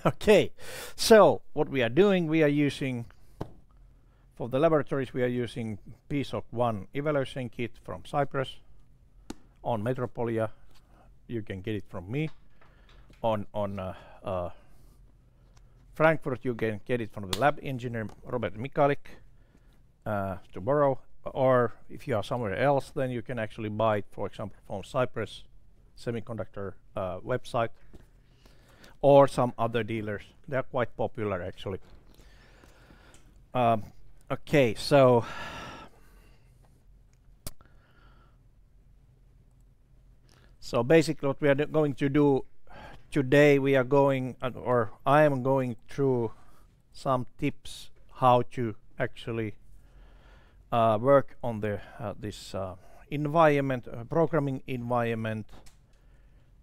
Okay, so what we are doing, we are using, for the laboratories, we are using PSOC 1 evaluation kit from Cyprus. On Metropolia, you can get it from me. On Frankfurt, you can get it from the lab engineer Robert Mikalik to borrow. Or if you are somewhere else, then you can actually buy it, for example, from Cyprus Semiconductor website, or some other dealers. They're quite popular, actually. Okay, so basically what we are going to do today, we are going, or I am going through some tips how to actually work on the this environment, programming environment,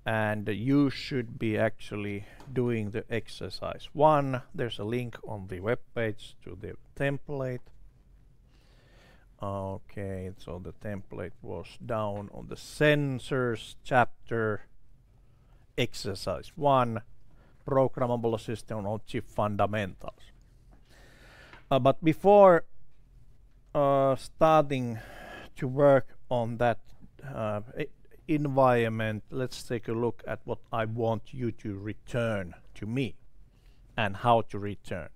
and you should be actually doing the exercise 1. There's a link on the web page to the template. Okay, so the template was down on the sensors chapter, exercise 1, programmable system on chip fundamentals. But before starting to work on that environment, let's take a look at what I want you to return to me and how to return.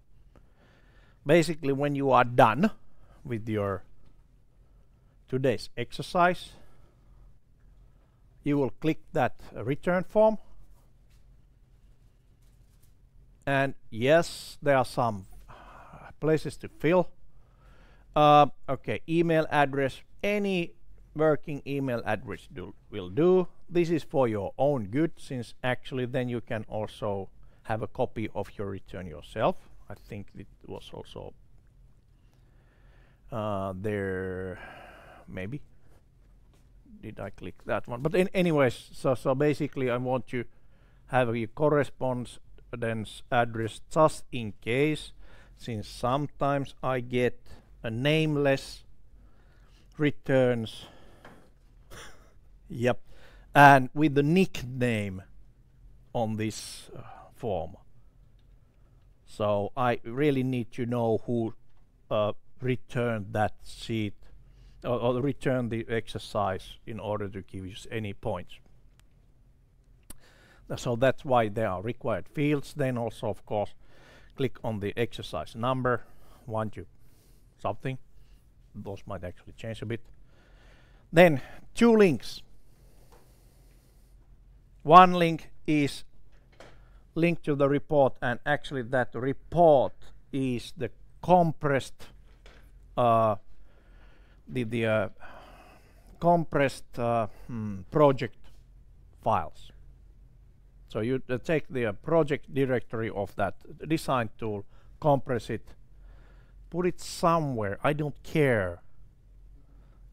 Basically, when you are done with your today's exercise, you will click that return form, and yes, there are some places to fill. Okay, email address, any working email address will do. This is for your own good, since actually then you can also have a copy of your return yourself. I think it was also there, maybe. Did I click that one? But anyways, so basically I want to have a correspondence address just in case, since sometimes I get a nameless returns. Yep, and with the nickname on this form. So I really need to know who returned that sheet or returned the exercise in order to give you any points. So that's why there are required fields. Then also, of course, click on the exercise number, 1 to something. Those might actually change a bit. Then 2 links. One link is link to the report, and actually that report is the compressed compressed project files. So you take the project directory of that design tool, compress it, put it somewhere, I don't care,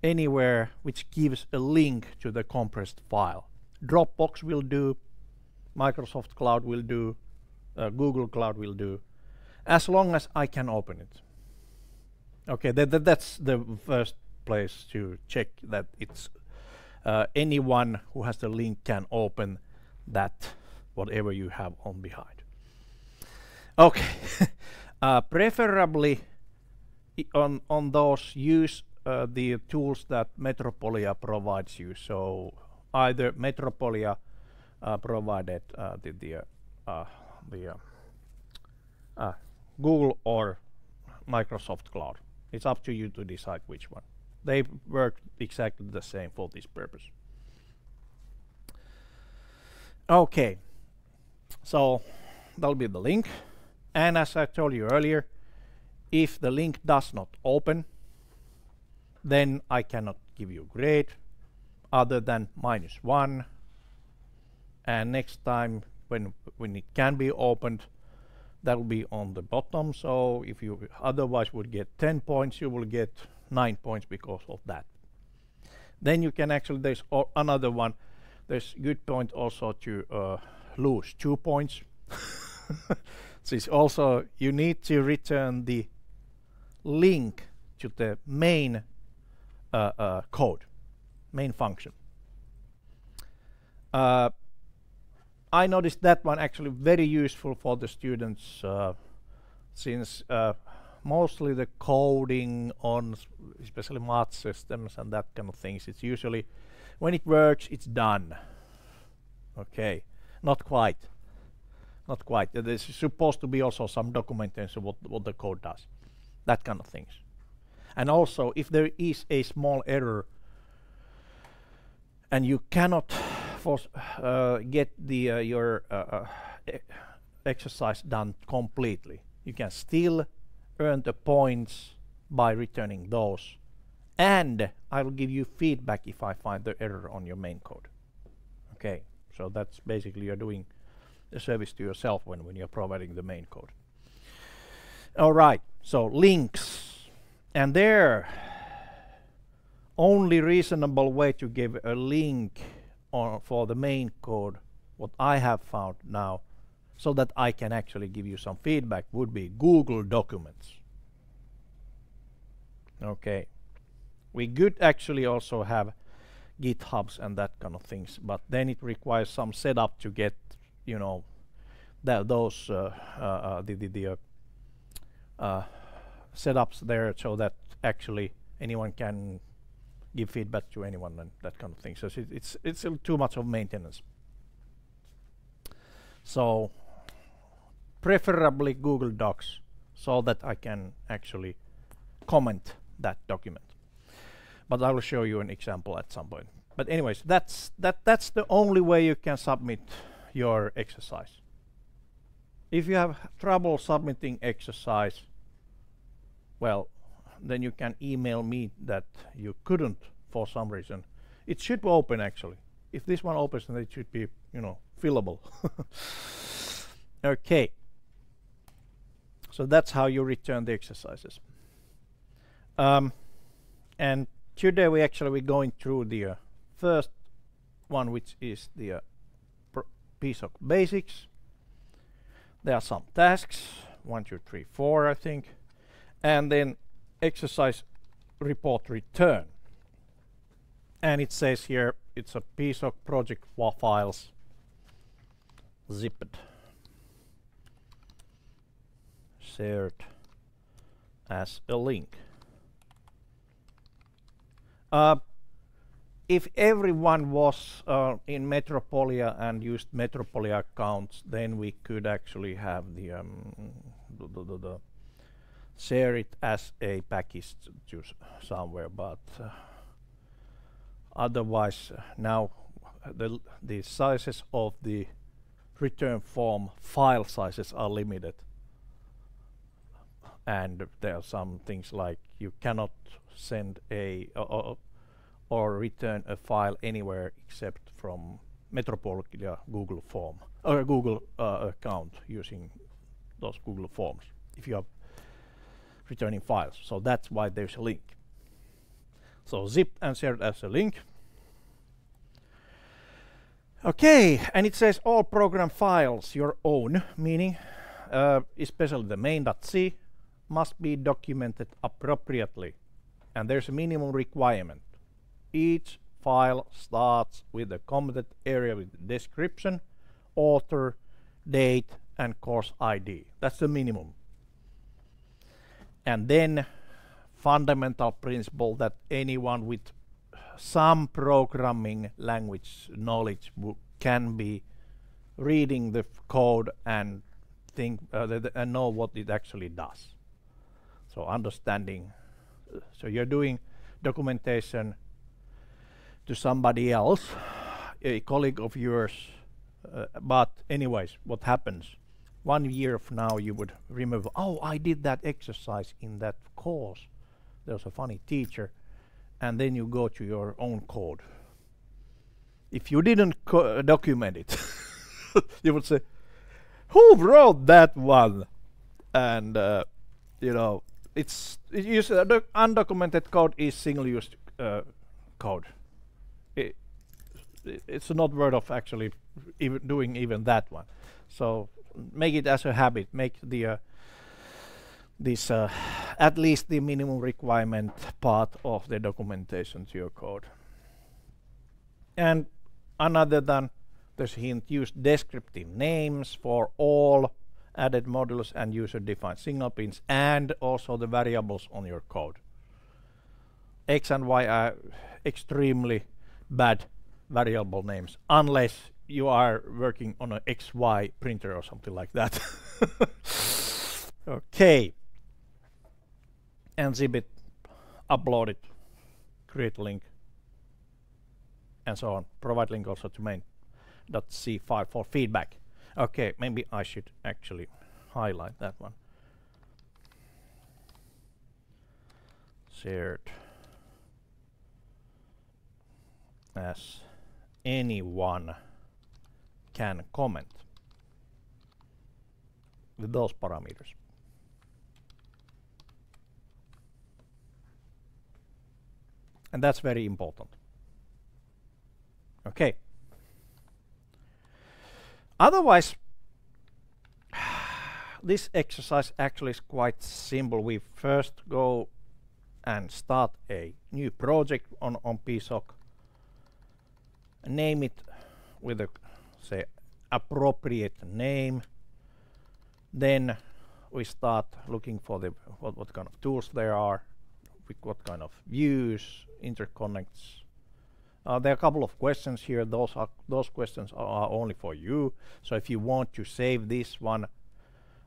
anywhere which gives a link to the compressed file. Dropbox will do, Microsoft Cloud will do, Google Cloud will do, as long as I can open it. Okay, that's the first place to check that it's anyone who has the link can open that, whatever you have on behind. Okay, preferably on those, use the tools that Metropolia provides you. So either Metropolia provided the Google or Microsoft Cloud. It's up to you to decide which one. They work exactly the same for this purpose. Okay, so that'll be the link. And as I told you earlier, if the link does not open, then I cannot give you a grade other than -1. And next time when it can be opened, that will be on the bottom. So if you otherwise would get 10 points, you will get 9 points because of that. Then you can actually, there's another one, there's good point also to lose 2 points. So it's also, you need to return the link to the main code, main function. I noticed that one actually very useful for the students, since mostly the coding on especially math systems and that kind of things, it's usually when it works it's done. Okay, not quite. There's supposed to be also some documentation what the code does, that kind of things. And also if there is a small error and you cannot get the your exercise done completely, you can still earn the points by returning those, and I will give you feedback if I find the error on your main code. Okay, so that's basically you're doing a service to yourself when you're providing the main code. All right, so links, and there only reasonable way to give a link for the main code, what I have found now, so that I can actually give you some feedback, would be Google Documents. Okay, we could actually also have GitHubs and that kind of things, but then it requires some setup to get, you know, those setups there, so that actually anyone can give feedback to anyone and that kind of thing. So it's too much of maintenance. So preferably Google Docs, so that I can actually comment that document. But I will show you an example at some point. But anyways, that's the only way you can submit your exercise. If you have trouble submitting exercise, well, then you can email me that you couldn't for some reason. It should open actually. If this one opens, then it should be, you know, fillable. Okay. So that's how you return the exercises. And today we're going through the first one, which is the piece of basics. There are some tasks, 1, 2, 3, 4, I think, and then exercise report return. And it says here it's a piece of project files, zipped, shared as a link. If everyone was in Metropolia and used Metropolia accounts, then we could actually have the share it as a package to somewhere, but otherwise now the sizes of the return form file sizes are limited, and there are some things like you cannot send a or return a file anywhere except from Metropolia Google form or Google account using those Google forms if you are returning files. So that's why there's a link. So zipped and shared as a link. Okay, and it says all program files your own, meaning especially the main.c must be documented appropriately, and there's a minimum requirement. Each file starts with a commented area with description, author, date, and course ID. That's the minimum. And then fundamental principle that anyone with some programming language knowledge can be reading the code and think and know what it actually does. So understanding. So you're doing documentation to somebody else, a colleague of yours, but anyways, what happens? 1 year from now you would remember, oh, I did that exercise in that course. There's a funny teacher, and then you go to your own code. If you didn't document it, you would say, who wrote that one? And you know, the undocumented code is single-use code. It's not worth of actually doing even that one. So make it as a habit. Make the this at least the minimum requirement part of the documentation to your code. And another than there's a hint, use descriptive names for all added modules and user-defined signal pins, and also the variables on your code. X and Y are extremely bad variable names, unless you are working on an XY printer or something like that. Okay. And zip it, upload it, create a link, and so on. Provide link also to main.c file for feedback. Okay, maybe I should actually highlight that one. Shared as anyone can comment with those parameters. And that's very important. Okay. Otherwise, this exercise actually is quite simple. We first go and start a new project on PSOC, name it with a, say, appropriate name. Then we start looking for the what kind of tools there are, with what kind of views, interconnects. There are a couple of questions here. Those questions are only for you. So if you want to save this one,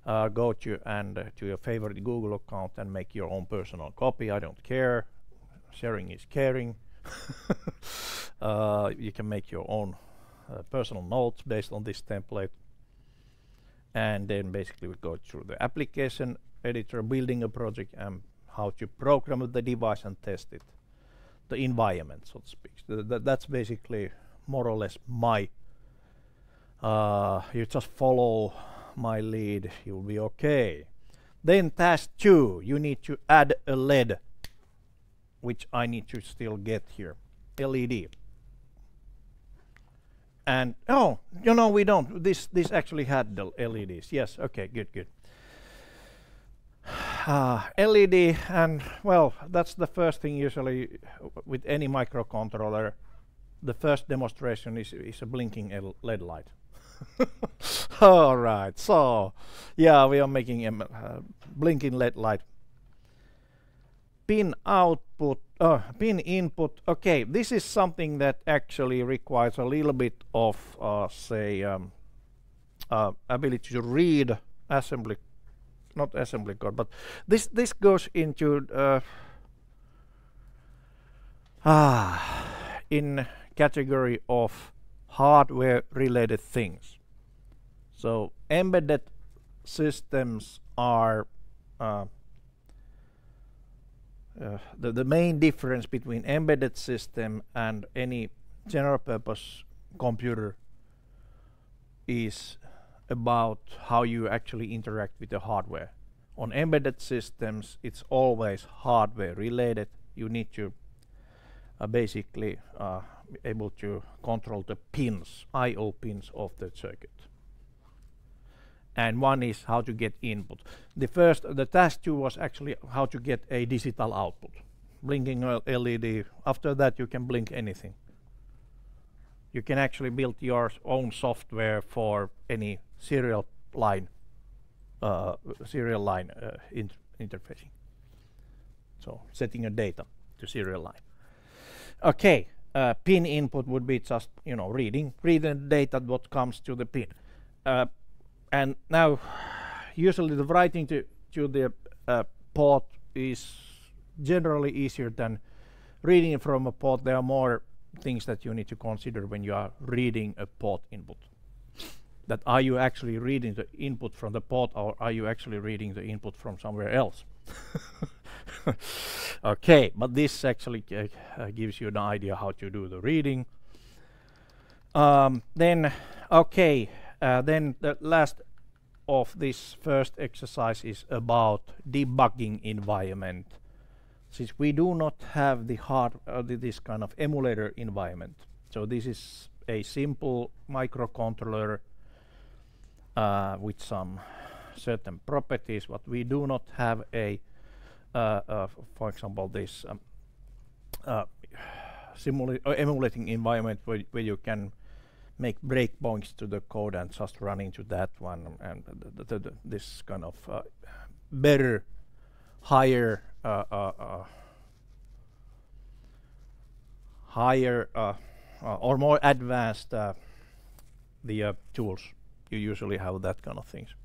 go to your favorite Google account and make your own personal copy. I don't care. Sharing is caring. You can make your own personal notes based on this template. And then basically we go through the application editor, building a project, and how to program the device and test it. The environment, so to speak. That's basically more or less my, you just follow my lead, you'll be okay. Then task 2, you need to add a LED, which I need to still get here, LED. And, oh, you know, we don't, this actually had the LEDs, yes, okay, good. LED, and well, that's the first thing usually with any microcontroller. The first demonstration is a blinking LED light. All right, so yeah, we are making a blinking LED light. Pin output, pin input. Okay, this is something that actually requires a little bit of, say, ability to read assembly. Not assembly code, but this goes into in category of hardware related things. So embedded systems are the main difference between embedded system and any general purpose computer is about how you actually interact with the hardware. On embedded systems, it's always hardware related. You need to basically be able to control the pins, I/O pins of the circuit. And one is how to get input. The task 2 was actually how to get a digital output. Blinking LED. After that, you can blink anything. You can actually build your own software for any serial line interfacing. So setting a data to serial line. Okay, pin input would be just, you know, reading the data what comes to the pin. And now, usually the writing to the port is generally easier than reading from a port. There are more things that you need to consider when you are reading a port input. That are you actually reading the input from the port, or are you actually reading the input from somewhere else? Okay, but this actually gives you an idea how to do the reading. Then the last of this first exercise is about debugging environment. Since we do not have the this kind of emulator environment, so this is a simple microcontroller with some certain properties, but we do not have a for example, this emulating environment where you can make breakpoints to the code and just run into that one, and this kind of better, higher, or more advanced the tools. You usually have that kind of things,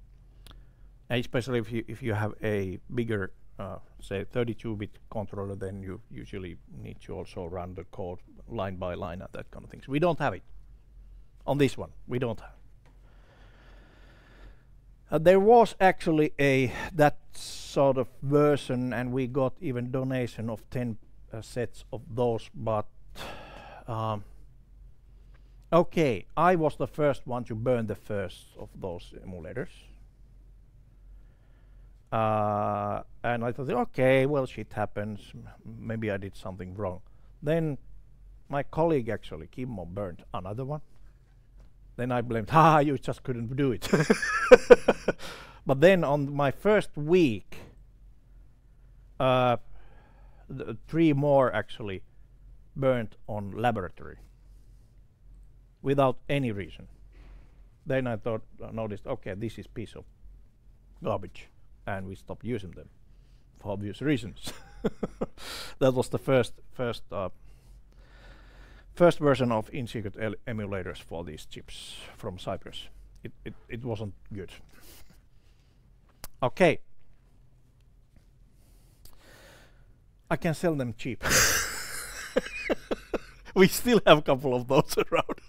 and especially if you have a bigger, say 32-bit controller, then you usually need to also run the code line by line and that kind of things. We don't have it on this one. We don't have. There was actually that sort of version, and we got even donation of 10 sets of those, but okay, I was the first one to burn the first of those emulators. And I thought, okay, well, shit happens. Maybe I did something wrong. Then my colleague, actually, Kimmo, burned another one. Then I blamed, you just couldn't do it. But then on my first week, 3 more actually burned on laboratory without any reason. Then I noticed, okay, this is piece of garbage, and we stopped using them for obvious reasons. That was the first version of in-circuit emulators for these chips from Cyprus. It wasn't good. Okay, I can sell them cheap. We still have a couple of those around.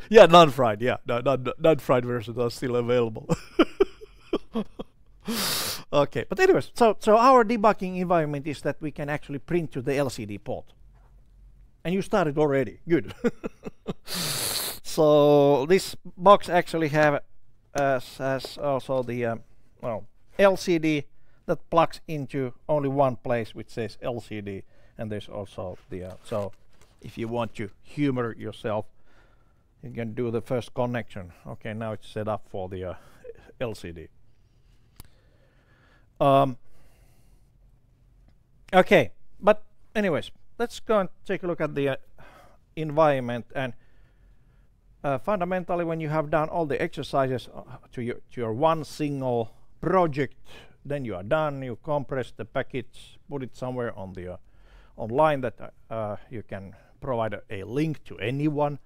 Yeah, non-fried. Yeah, non-fried versions are still available. Okay, but anyways, so our debugging environment is that we can actually print to the LCD port, and you started already. Good. So this box actually has also the LCD that plugs into only one place, which says LCD, and there's also the so if you want to humor yourself, you can do the first connection. Okay, now it's set up for the LCD. Okay, but anyways, let's go and take a look at the environment. And fundamentally, when you have done all the exercises to your one single project, then you are done. You compress the package, put it somewhere on the online that you can provide a link to anyone,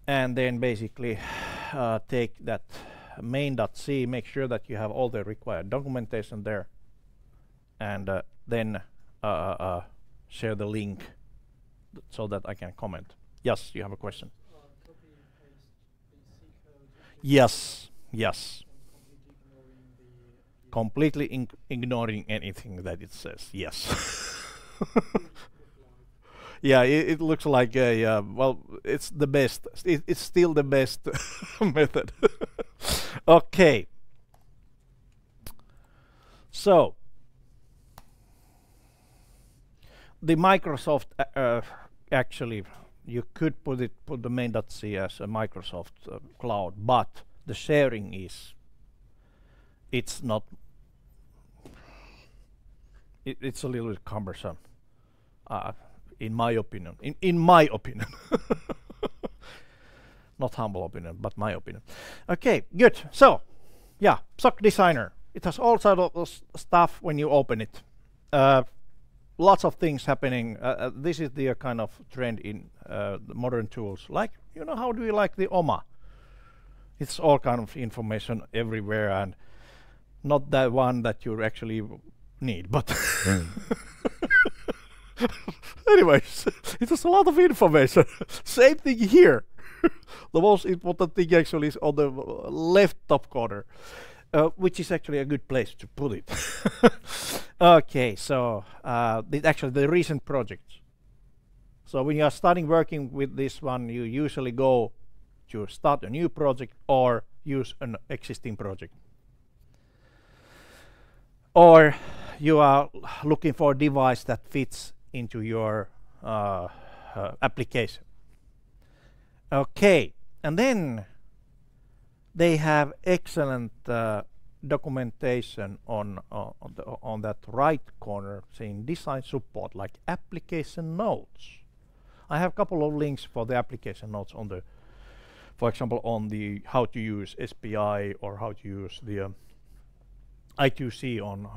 and then basically take that main.c, make sure that you have all the required documentation there, and then share the link so that I can comment. Yes, you have a question? Copy and paste the C code. Yes, yes. Completely ignoring anything that it says. Yes. Yeah, it looks like well, it's the best. It's still the best method. Okay. So the Microsoft actually, you could put the main.c as a Microsoft cloud, but the sharing it's not. It's a little bit cumbersome, in my opinion. In my opinion. Not humble opinion, but my opinion. Okay, good. So, yeah, SOC Designer. It has all sorts of stuff when you open it. Lots of things happening. This is the kind of trend in the modern tools. Like, how do you like the OMA? It's all kind of information everywhere, and not that one that you actually need, but anyways, it was a lot of information. Same thing here. The most important thing actually is on the left top corner, which is actually a good place to put it. Okay, so actually the recent projects. So when you are starting working with this one, you usually go to start a new project or use an existing project. Or you are looking for a device that fits into your application. Okay, and then they have excellent documentation on that right corner saying design support, like application notes. I have a couple of links for the application notes on the, for example, on the how to use SPI or how to use the I2C on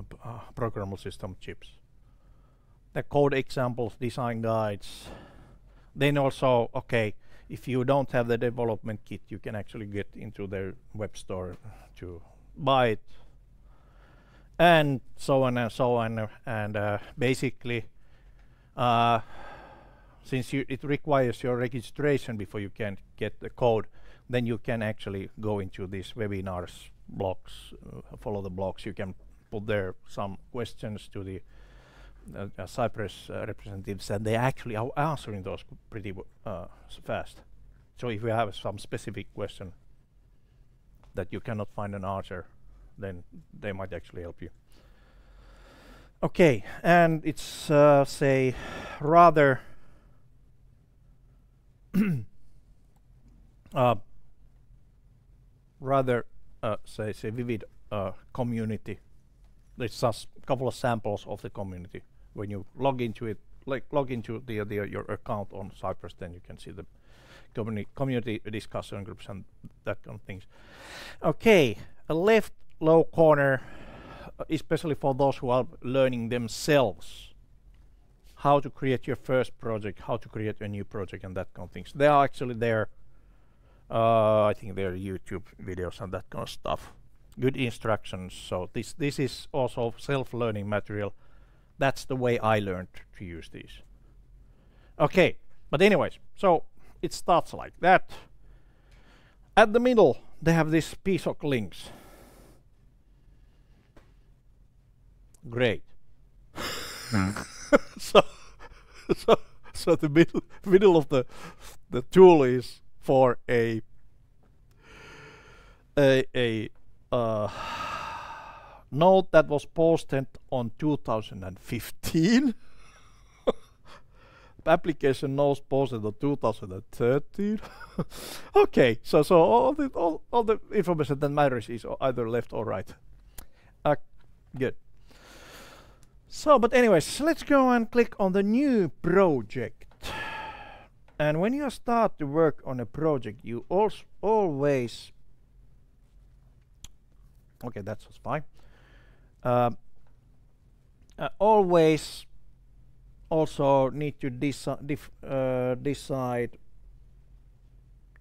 programmable system chips. The code examples, design guides. Then also, okay, if you don't have the development kit, you can actually get into their web store to buy it, and so on and so on. And basically, since it requires your registration before you can get the code, then you can actually go into these webinars, blogs, follow the blogs. You can put there some questions to the Cypress representatives, and they actually are answering those pretty fast. So if you have some specific question that you cannot find an answer, then they might actually help you. Okay, and it's say rather say vivid community. There's just a couple of samples of the community. When you log into it, like log into your account on Cypress, then you can see the community discussion groups and that kind of things. Okay, a left low corner, especially for those who are learning themselves how to create your first project, how to create a new project, and that kind of things. They are actually there. I think they're YouTube videos and that kind of stuff. Good instructions. So this is also self-learning material. That's the way I learned to use these. Okay, but anyways, so it starts like that. At the middle, they have this piece of links. Great. so the middle of the tool is for a note that was posted on 2015. Application notes posted on 2013. Okay, so all the information that matters is either left or right. Good. So, but anyways, let's go and click on the new project. And when you start to work on a project, you always, okay, that's fine. Always also need to decide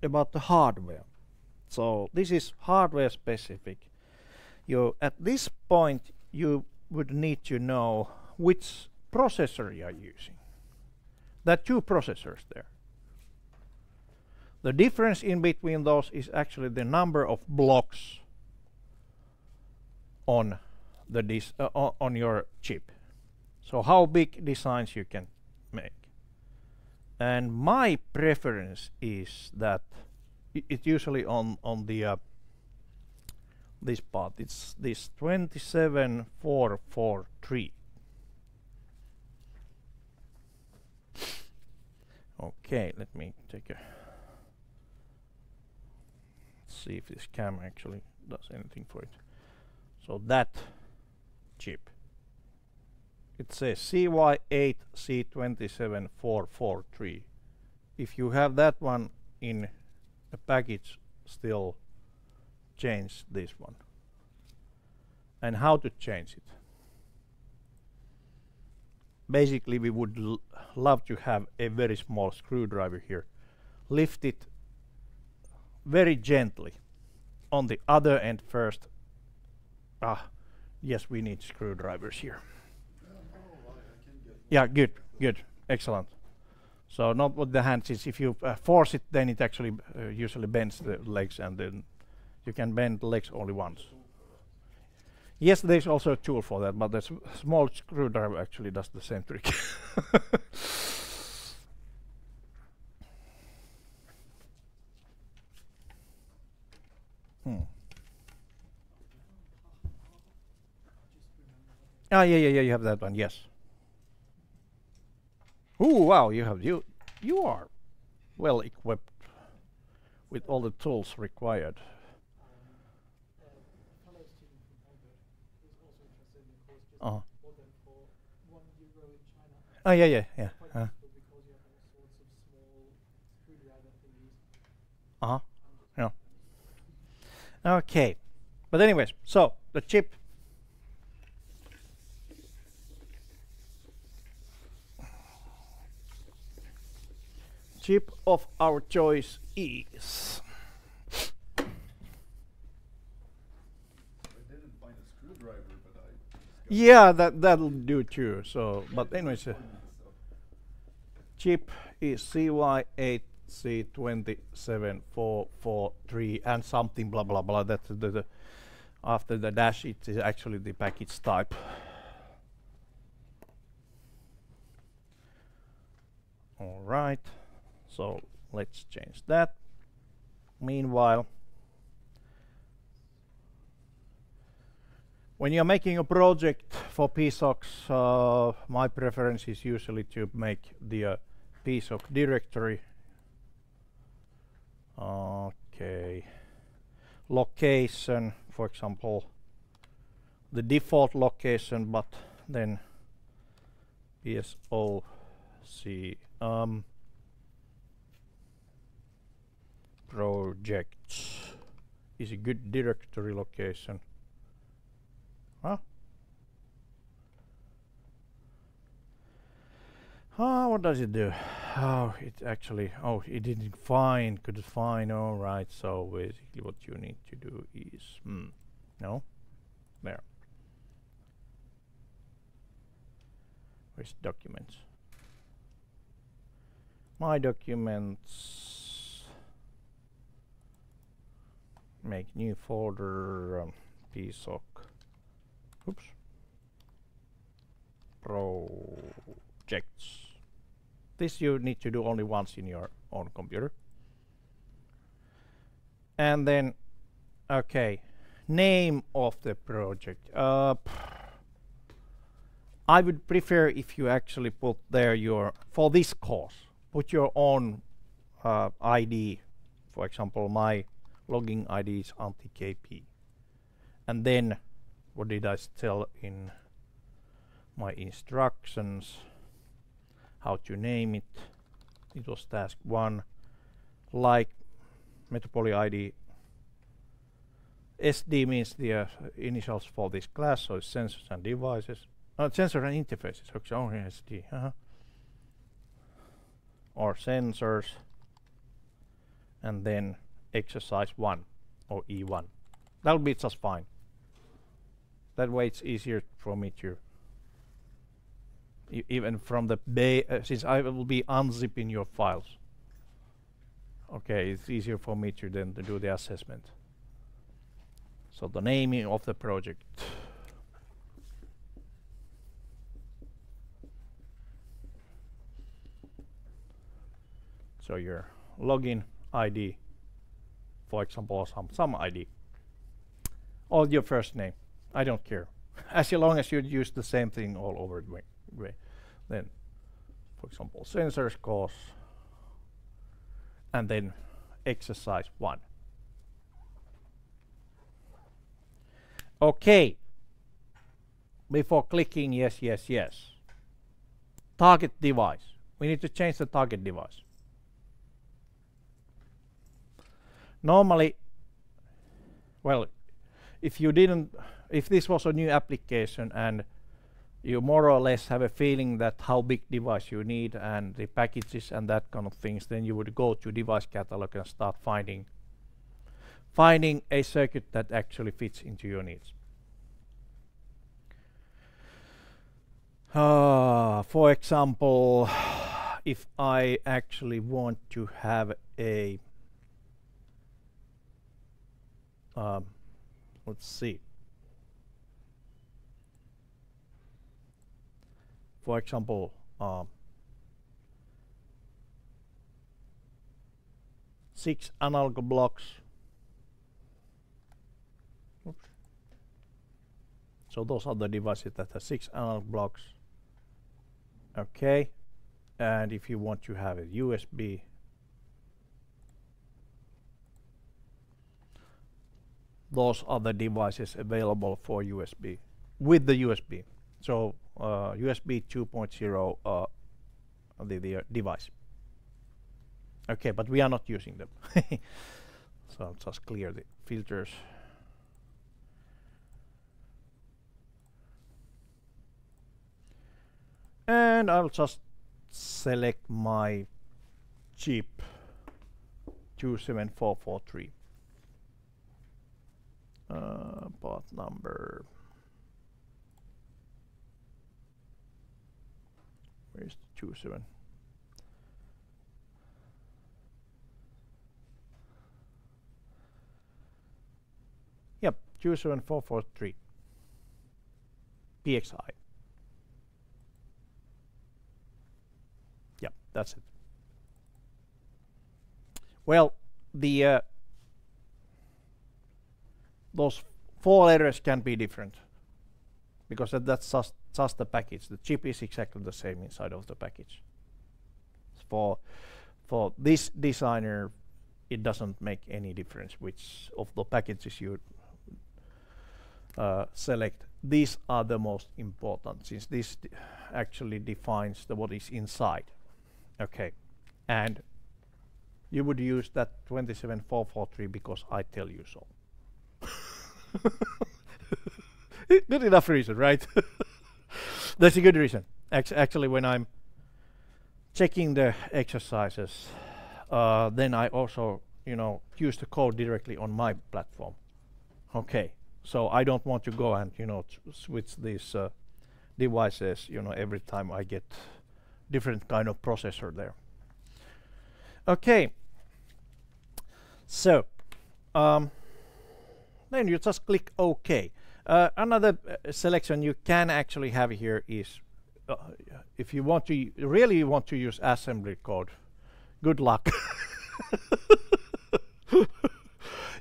about the hardware. So this is hardware specific. At this point you would need to know which processor you are using. There are two processors there. The difference in between those is actually the number of blocks on the on your chip. So how big designs you can make. And my preference is that it's usually on the this part. It's this 27443. Okay, let me take a see if this camera actually does anything for it. So that chip, it says CY8C27443. If you have that one in a package, still change this one. And how to change it? Basically, we would love to have a very small screwdriver here. Lift it very gently on the other end first. Yes, we need screwdrivers here. Yeah, good, excellent. So not with the hands. If you force it, then it actually usually bends the legs, and then you can bend the legs only once. Yes, there's also a tool for that, but the small screwdriver actually does the same trick. Yeah, you have that one, yes. Ooh, wow, you are well equipped with all the tools required. Oh yeah. Uh-huh. Yeah. Okay. But anyways, so the chip of our choice is I didn't find a screwdriver, but I just got yeah, that'll do too. So but anyways, so chip is CY8C27443 and something blah blah blah. That's the after the dash it is actually the package type. All right, so let's change that. Meanwhile, when you're making a project for PSOCs, my preference is usually to make the PSOC directory. Okay, location, for example, the default location, but then PSOC projects is a good directory location. Huh? What does it do? Oh, it actually, oh, it didn't find, couldn't find, alright, so basically what you need to do is, no, there. Where's documents? My documents, make new folder, PSOC, oops, projects. This you need to do only once in your own computer. And then, okay, name of the project. I would prefer if you actually put there your, for this course, put your own ID. For example, my login ID is Antti KP. And then, what did I tell in my instructions? How to name it. It was task 1. Like Metropolis ID. SD means the initials for this class, so it's sensors and devices. Sensor and interfaces. Okay, oh, SD. Or sensors. And then exercise 1 or E1. That'll be just fine. That way it's easier for me to even from the since I will be unzipping your files. Okay, it's easier for me to then to do the assessment. So the naming of the project. So your login ID, for example, some ID, or your first name. I don't care, as long as you use the same thing all over the way. Then, for example, sensors course, and then exercise 1. Okay. Before clicking yes, yes, yes. Target device. We need to change the target device. Normally, well, if this was a new application and you more or less have a feeling that how big device you need and the packages and that kind of things, then you would go to device catalog and start finding a circuit that actually fits into your needs. For example, if I actually want to have a let's see. For example, 6 analog blocks. Oops. So those are the devices that have 6 analog blocks. Okay, and if you want to have a USB, those are the devices available for USB with the USB. So USB 2.0 the device. Okay, but we are not using them. So I'll just clear the filters. And I'll just select my chip 27443. Part number. Where's the 27? Yep, 27443. PXI. Yep, that's it. Well, the those 4 letters can be different because that's just the package. The chip is exactly the same inside of the package. For this designer, it doesn't make any difference which of the packages you select. These are the most important, since this actually defines what is inside. Okay, and you would use that 27443 because I tell you so. Good enough reason, right? That's a good reason. Actually, when I'm checking the exercises, then I also, use the code directly on my platform. Okay, so I don't want to go and, switch these devices, every time I get different kind of processor there. Okay, so then you just click OK. Another selection you can actually have here is if you want to really want to use assembly code, good luck.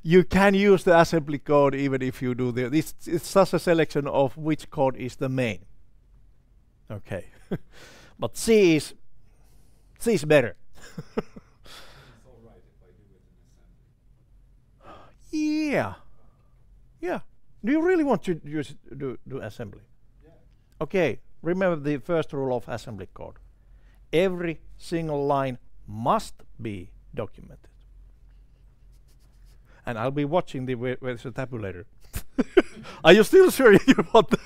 You can use the assembly code even if you do this. It's just a selection of which code is the main. Okay, but C is better. It's all right if I do it in assembly. Yeah. Yeah. Do you really want to do assembly? Yeah. Okay. Remember the first rule of assembly code. Every single line must be documented. And I'll be watching where's the tabulator. Are you still sure you want that?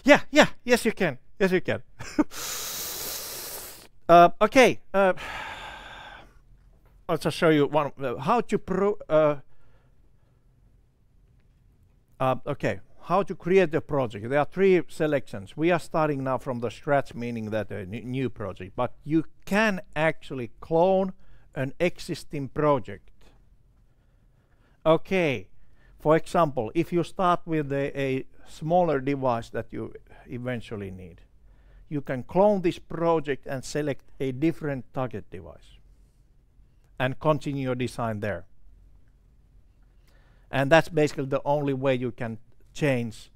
Yeah, yes you can. Yes you can. Okay. I'll just show you one how to how to create a project. There are 3 selections. We are starting now from the scratch, meaning that a new project, but you can actually clone an existing project. Okay, for example, if you start with a smaller device that you eventually need, you can clone this project and select a different target device and continue your design there. And that's basically the only way you can change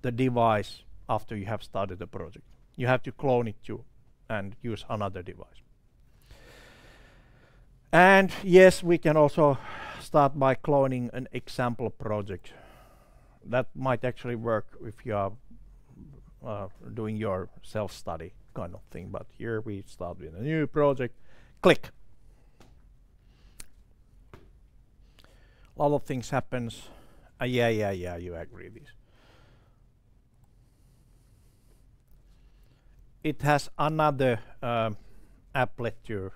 the device after you have started the project. You have to clone it too and use another device. And yes, we can also start by cloning an example project. That might actually work if you are doing your self-study kind of thing, but here we start with a new project. Click. A lot of things happens. Yeah, you agree this. It has another applet to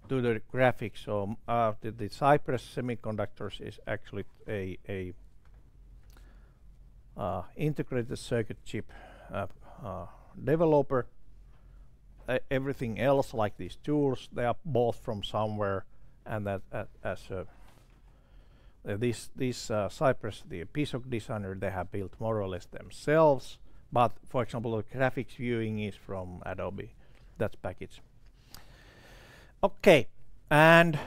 do the graphics. So the Cypress Semiconductors is actually a integrated circuit chip developer. Everything else, like these tools, they are bought from somewhere, and that as this Cypress, the PSOC designer, they have built more or less themselves. But for example, the graphics viewing is from Adobe, that package. Okay, and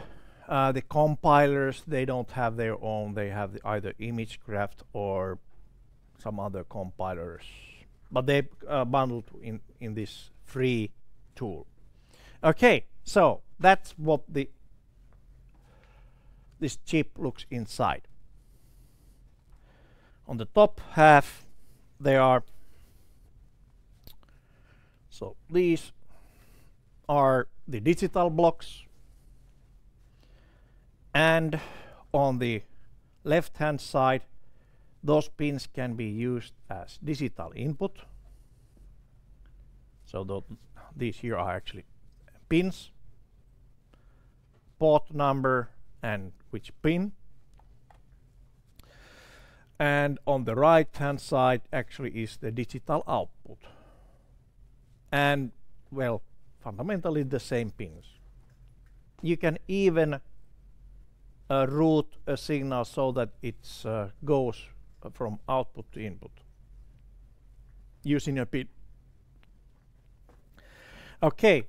the compilers, they don't have their own. They have either ImageCraft or some other compilers, but they bundled in this free tool. Okay, so that's what this chip looks inside. On the top half, there are, so these are the digital blocks, and on the left hand side those pins can be used as digital input. So these here are actually pins, port number and which pin. And on the right hand side actually is the digital output. And well, fundamentally the same pins. You can even route a signal so that it goes from output to input using a pin. Okay,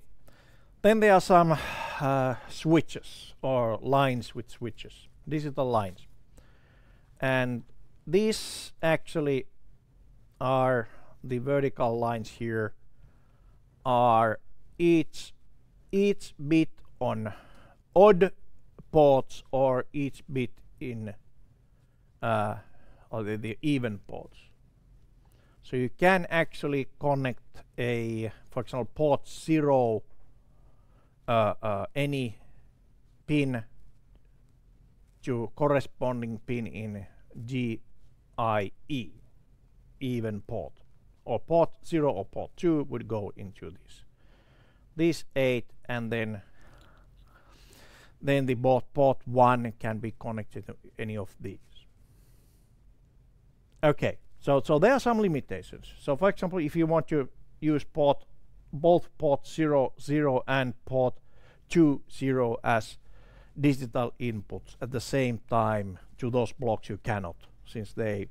then there are some switches or lines with switches, digital lines. And these actually are the vertical lines here are each bit on odd ports or each bit in or the even ports. So you can actually connect a, for example, port 0 any pin to corresponding pin in GIE, even port, or port 0 or port 2 would go into this 8, and then the port 1 can be connected to any of these. Okay, so there are some limitations. So for example, if you want to use both port 0 and port 2 as digital inputs at the same time to those blocks, you cannot, since they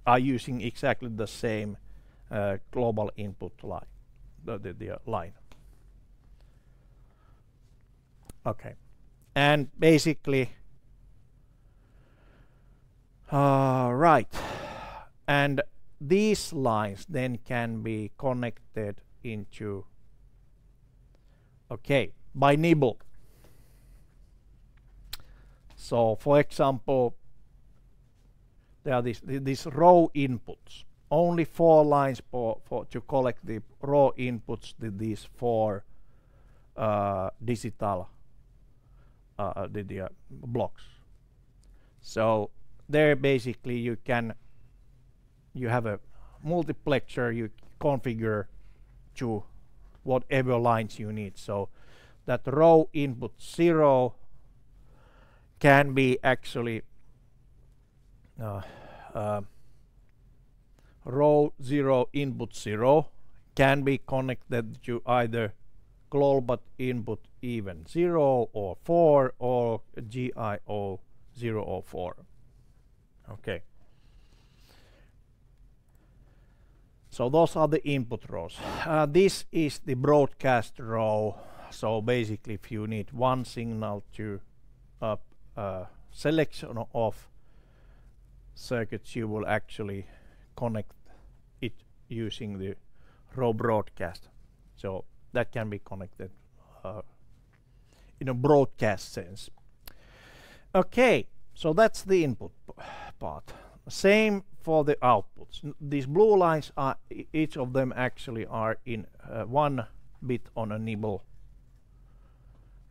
are using exactly the same global input line, the line. Okay, and basically right, and these lines then can be connected into, okay, by nibble. So for example, there are these raw inputs, only 4 lines to collect the raw inputs to these 4 digital blocks. So there basically you have a multiplexer you configure to whatever lines you need. So that raw input 0 can be actually row 0 input 0 can be connected to either global input even 0 or 4 or GIO 0 or 4. Okay. So those are the input rows. This is the broadcast row. So basically if you need one signal to selection of circuits, you will actually connect it using the row broadcast. So that can be connected in a broadcast sense. Okay, so that's the input part. Same for the outputs. These blue lines are each of them actually are in 1 bit on a nibble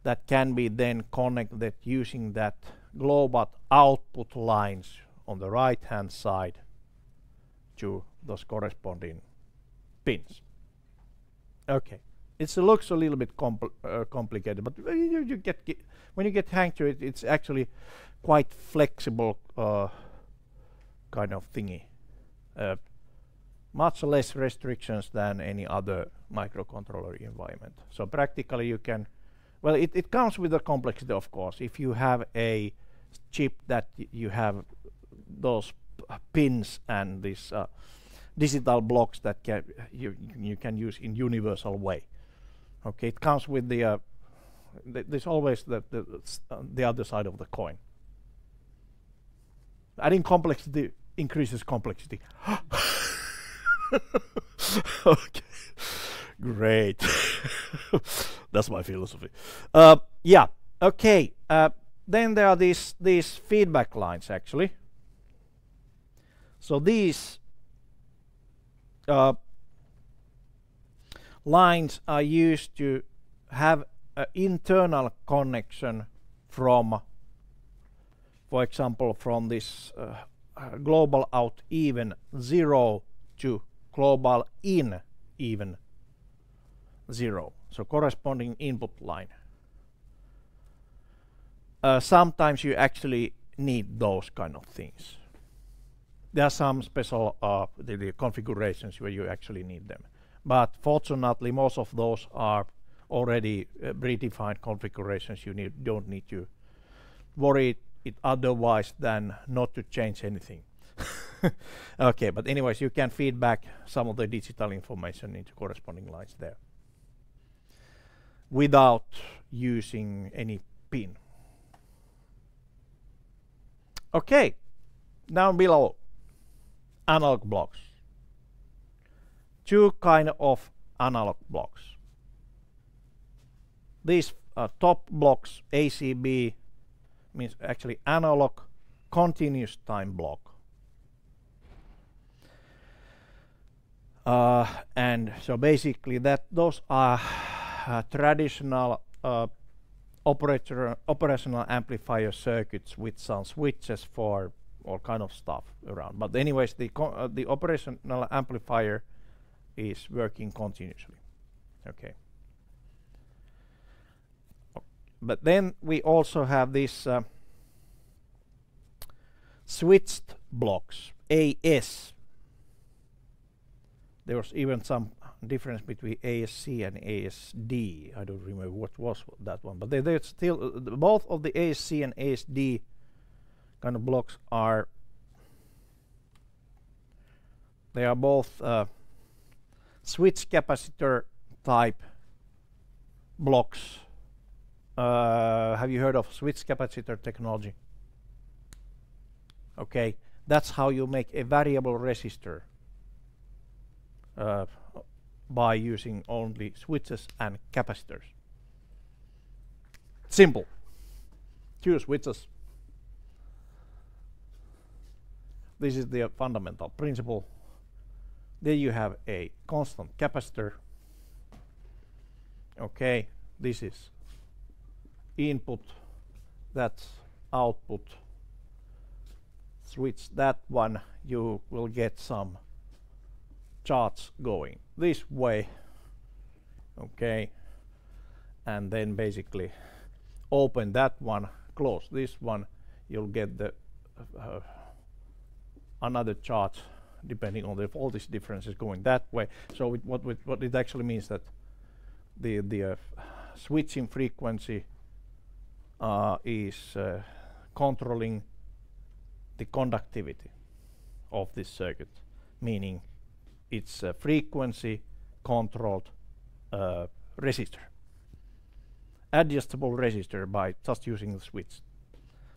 that can be then connected using that global output lines on the right hand side to those corresponding pins. Okay, it looks a little bit complicated, but when you get hang to it, it's actually quite flexible kind of thingy. Much less restrictions than any other microcontroller environment. So practically you can, well, it comes with the complexity, of course. If you have a chip that you have those pins and these digital blocks that you can use in universal way. Okay, it comes with the there's always the other side of the coin. Adding complexity increases complexity. Okay, great. That's my philosophy. Yeah. Okay. Then there are these feedback lines actually. So these lines are used to have internal connection from, for example, from this global out even 0 to global in even 0. So corresponding input line. Sometimes you actually need those kind of things. There are some special the configurations where you actually need them. But fortunately, most of those are already predefined configurations. You don't need to worry it otherwise than not to change anything. Okay, but anyways, you can feed back some of the digital information into corresponding lines there without using any pin. Okay, down below, analog blocks. Two kind of analog blocks. These top blocks, ACB, means actually analog continuous time block. And so basically those are traditional operational amplifier circuits with some switches for all kind of stuff around. But anyways, the operational amplifier is working continuously. Okay. But then we also have these switched blocks, AS. There was even some difference between ASC and ASD. I don't remember what was that one, but they're still both of the ASC and ASD kind of blocks are both switch capacitor type blocks. Have you heard of switch capacitor technology? Okay, that's how you make a variable resistor by using only switches and capacitors. Simple. Two switches. This is the fundamental principle. Then you have a constant capacitor. Okay, this is input, that's output. Switch that one, you will get some charts going this way. Okay, and then basically open that one, close this one, you'll get the another chart depending on the voltage differences going that way. So what it actually means that the switching frequency is controlling the conductivity of this circuit, meaning it's a frequency controlled resistor, adjustable resistor by just using the switch.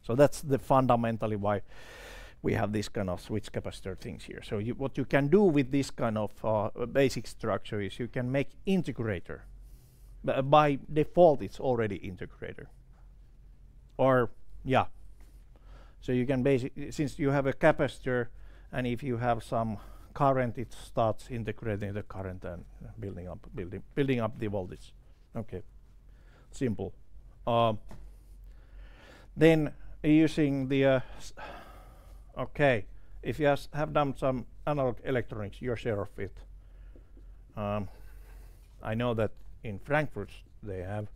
So that's the fundamentally why we have this kind of switch capacitor things here. So what you can do with this kind of basic structure is you can make integrator. By default, it's already integrator. Or yeah, so you can basically, since you have a capacitor, and if you have some current, it starts integrating the current and building up the voltage. Okay, simple. Then using the okay, if you have done some analog electronics, your share of it. I know that in Frankfurt they have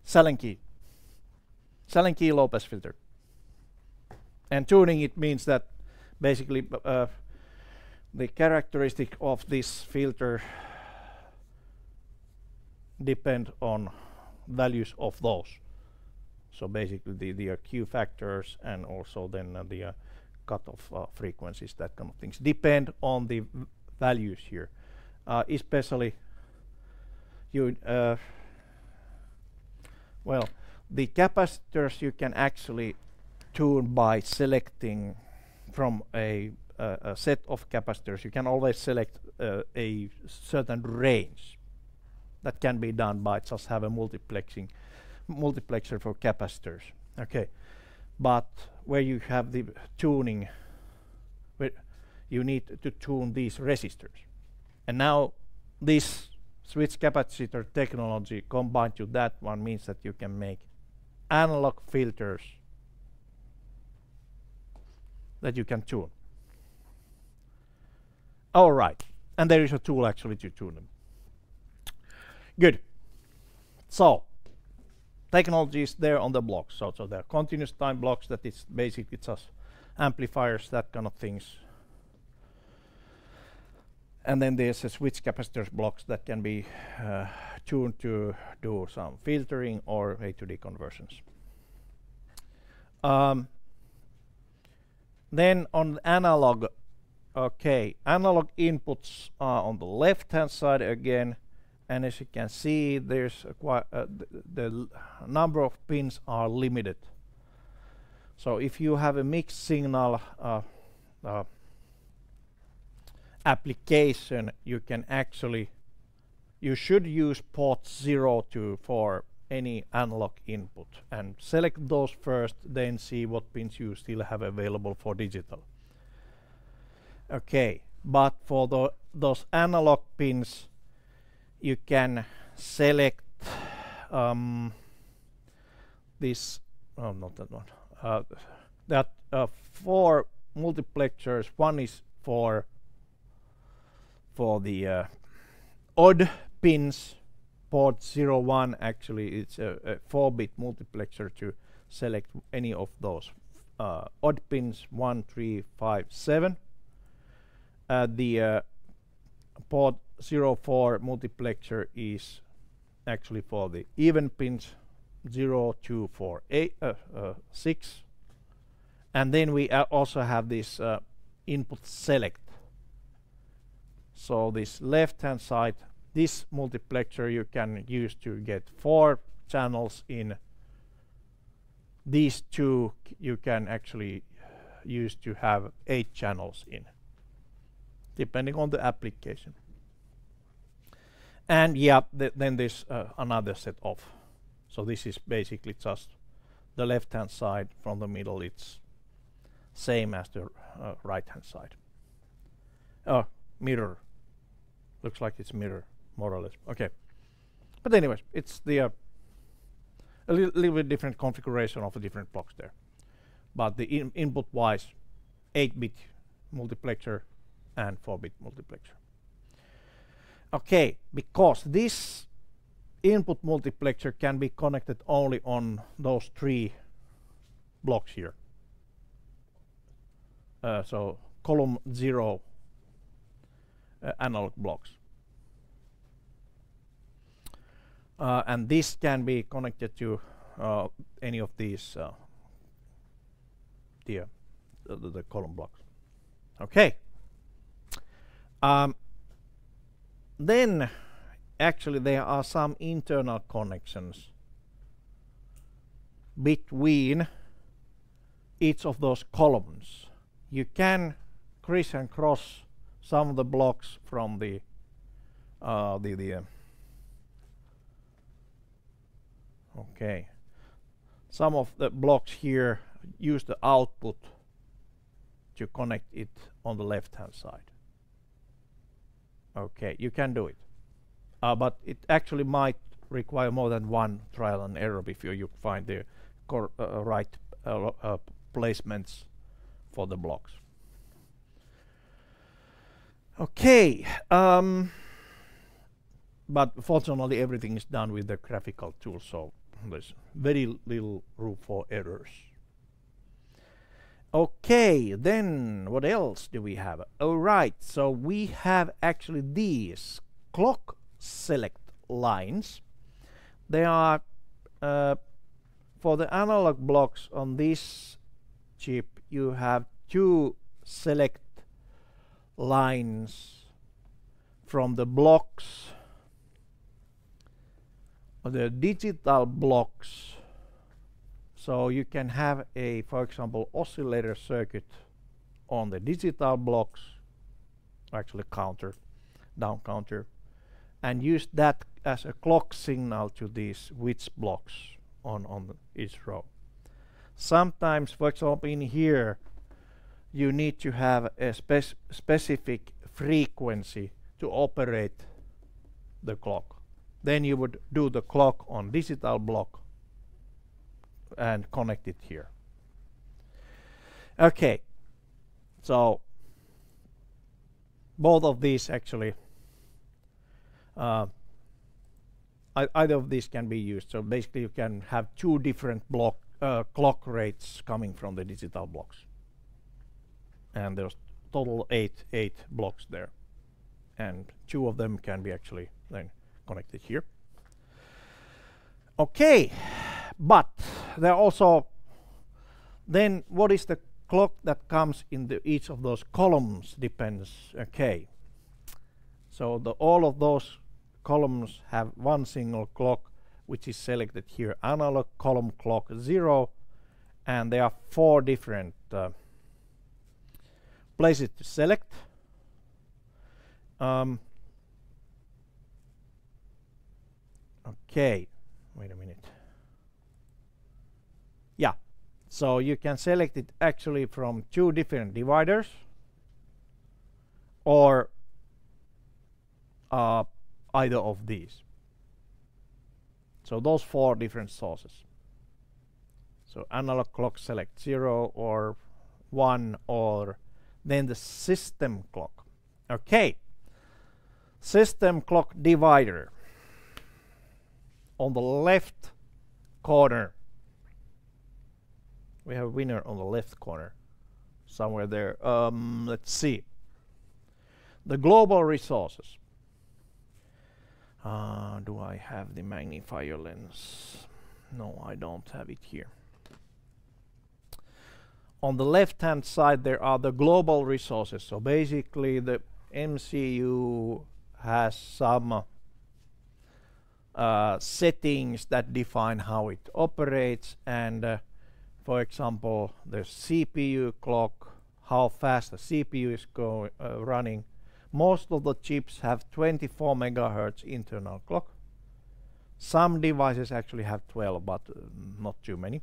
Sallen-Key low pass filter. And tuning it means that basically the characteristic of this filter depend on values of those. So basically the Q factors and also then the cutoff frequencies, that kind of things, depend on the values here. Especially you well, the capacitors you can actually tune by selecting from a set of capacitors. You can always select a certain range. That can be done by just have a multiplexer for capacitors. Okay, but where you have the tuning, where you need to tune these resistors. And now this switch capacitor technology combined to that one means that you can make analog filters that you can tune. All right, and there is a tool actually to tune them. Good. So technology is there on the blocks. So there are continuous time blocks that it's basically just amplifiers, that kind of things. And then there's a switch capacitors blocks that can be tuned to do some filtering or A to D conversions. Then on analog, okay, analog inputs are on the left hand side again, and as you can see, there's the number of pins are limited. So if you have a mixed signal application, you can actually, you should use port 0 for any analog input and select those first, then see what pins you still have available for digital. Okay, but for those analog pins, you can select this, oh, not that one. That 4 multiplexers. One is for the odd pins. Port 01 actually it's a 4-bit multiplexer to select any of those odd pins 1, 3, 5, 7. The port 04 multiplexer is actually for the even pins 0, 2, 4, 8, 6. And then we also have this input select. So this left hand side, this multiplexer you can use to get 4 channels in. These 2 you can actually use to have 8 channels in, depending on the application. And yeah, then there's another set of. So this is basically just the left hand side. From the middle it's same as the right hand side. Mirror. Looks like it's mirror, more or less. Okay. But anyways, it's the a little bit different configuration of the different blocks there. But the input wise, 8-bit multiplexer and 4-bit multiplexer. Okay, because this input multiplexer can be connected only on those 3 blocks here. So column 0 analog blocks. And this can be connected to any of these the column blocks. Okay. Then actually there are some internal connections between each of those columns. You can criss and cross some of the blocks from the okay, some of the blocks here use the output to connect it on the left hand side. Okay, you can do it, but it actually might require more than one trial and error before you find the right placements for the blocks. Okay, but fortunately everything is done with the graphical tool, so there's very little room for errors. Okay, then what else do we have? All right, so we have actually these clock select lines. They are for the analog blocks on this chip. You have 2 select lines from the blocks, the digital blocks. So you can have a, for example, oscillator circuit on the digital blocks, actually counter, down counter, and use that as a clock signal to these switch blocks on each row. sometimes, for example, in here, you need to have a specific frequency to operate the clock. Then you would do the clock on digital block and connect it here. Okay, so both of these actually, either of these can be used. So basically you can have two different clock rates coming from the digital blocks. And there's total eight blocks there. And two of them can be actually then connected here. Okay, but there are also, then what is the clock that comes in each of those columns depends. Okay, so all of those columns have one single clock which is selected here, analog column clock 0, and there are 4 different places to select. Okay, wait a minute. Yeah, so you can select it actually from 2 different dividers, or either of these. So those 4 different sources. So analog clock select 0 or 1, or then the system clock. Okay, system clock divider. On the left corner, we have a winner on the left corner, somewhere there. Let's see. The global resources. Do I have the magnifier lens? No, I don't have it here. On the left-hand side, there are the global resources. So basically, the MCU has some settings that define how it operates, and for example, the CPU clock, how fast the CPU is running. Most of the chips have 24 megahertz internal clock. Some devices actually have 12, but not too many.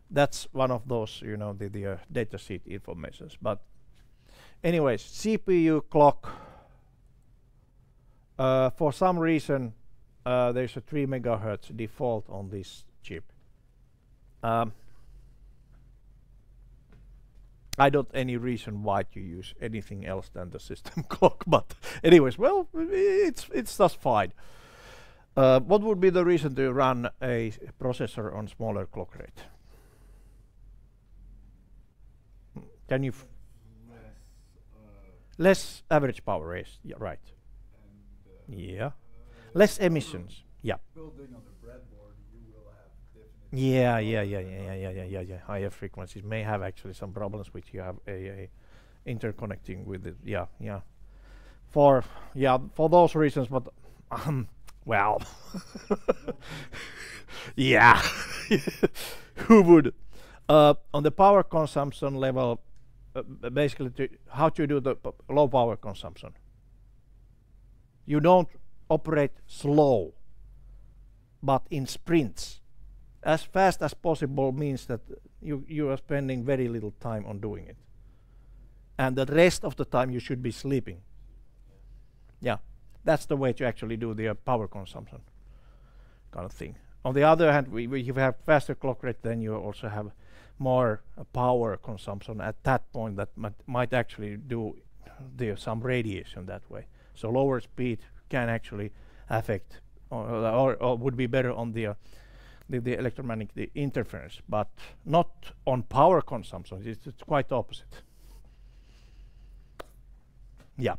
That's one of those, you know, the datasheet informations. But anyways, CPU clock, for some reason, there's a 3 megahertz default on this chip. I don't any reason why to use anything else than the system clock, but anyways, well, it's just fine. What would be the reason to run a processor on smaller clock rate? Can you less average power, yes, yeah, right. And, yeah, less emissions. Yeah. Building on the breadboard, you will have definitely. Yeah. Higher frequencies may have actually some problems which you have a interconnecting with it. Yeah. For those reasons, but well, yeah. Who would? On the power consumption level, basically, how to do the low power consumption? You don't operate slow, but in sprints. As fast as possible means that you are spending very little time on doing it, and the rest of the time you should be sleeping. Yeah, that's the way to actually do the power consumption kind of thing. On the other hand, if you have faster clock rate, then you also have more power consumption at that point that might actually do some radiation that way. So lower speed can actually affect or would be better on the electromagnetic interference, but not on power consumption. It's quite opposite. Yeah.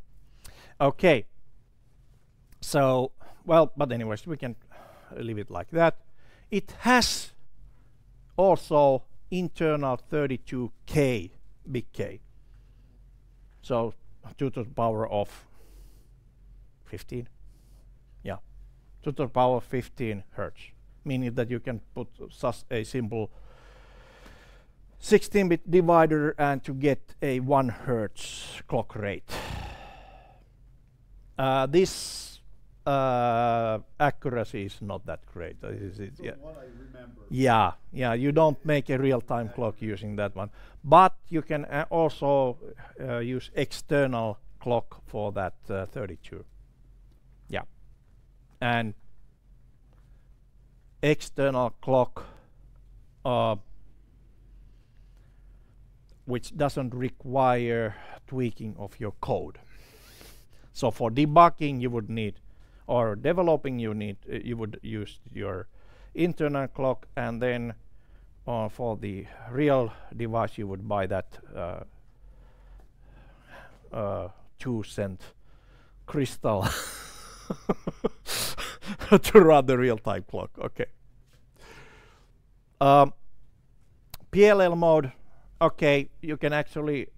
Okay. So, well, but anyways, we can leave it like that. It has also internal 32K, big K. So 2 to the power of 15. Yeah, 2 to the power of 15 hertz, meaning that you can put such a simple 16-bit divider and to get a 1 hertz clock rate. This accuracy is not that great. From Yeah. what I remember. Yeah, you don't make a real-time clock using that one. But you can also use external clock for that 32. Yeah. And external clock which doesn't require tweaking of your code. So for debugging you would need, or developing you would use your internal clock, and then for the real device you would buy that 2-cent crystal to run the real-time clock. Okay. PLL mode. Okay, you can actually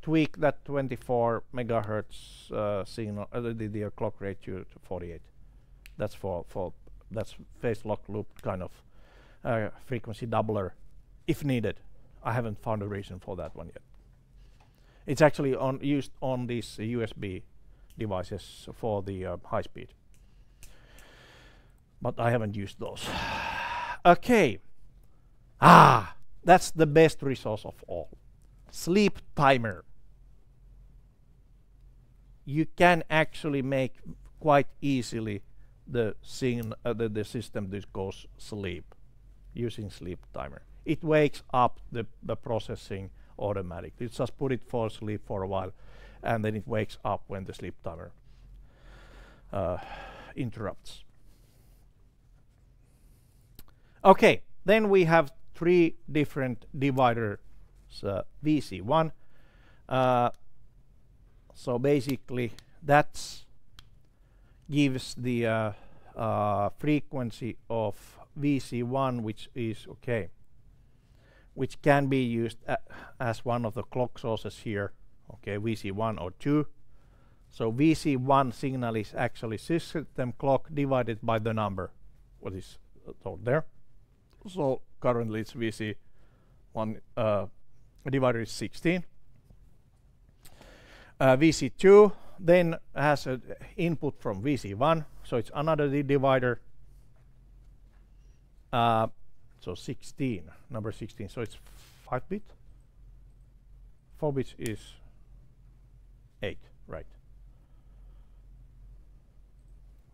tweak that 24 megahertz signal, the clock rate to 48. That's that's phase lock loop kind of frequency doubler, if needed. I haven't found a reason for that one yet. It's actually used on these USB devices for the high speed, but I haven't used those. Okay. That's the best resource of all. Sleep timer. You can actually make quite easily the system that goes sleep using sleep timer. It wakes up the processing automatically. You just put it for sleep for a while, and then it wakes up when the sleep timer interrupts. Okay, then we have 3 different dividers, VC1. So basically that gives the frequency of VC1, which is okay, which can be used as one of the clock sources here. Okay, VC1 or 2. So VC1 signal is actually system clock divided by the number, what is told there. So currently it's VC1 divider is 16. VC2 then has an input from VC1, so it's another divider. So 16, number 16, so it's 5-bit. 4 bits is 8, right?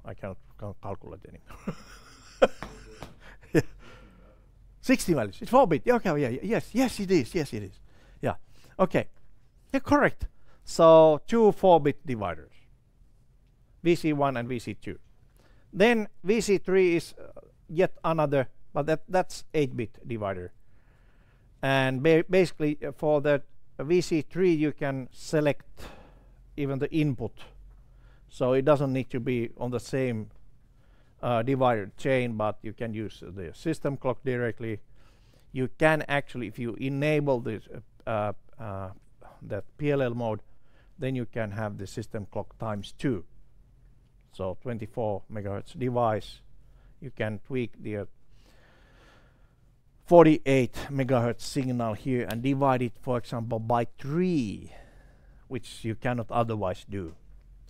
I can't calculate anymore. 16 values. It's 4-bit. Okay, yeah, yes, it is. Yeah, okay. Yeah, correct. So 2 4-bit dividers, VC1 and VC2. Then VC3 is yet another, but that's 8-bit divider. And basically for that VC3 you can select even the input, so it doesn't need to be on the same divider chain, but you can use the system clock directly. You can actually, if you enable this that PLL mode, then you can have the system clock times 2. So 24 megahertz device, you can tweak the 48 megahertz signal here and divide it, for example, by 3, which you cannot otherwise do.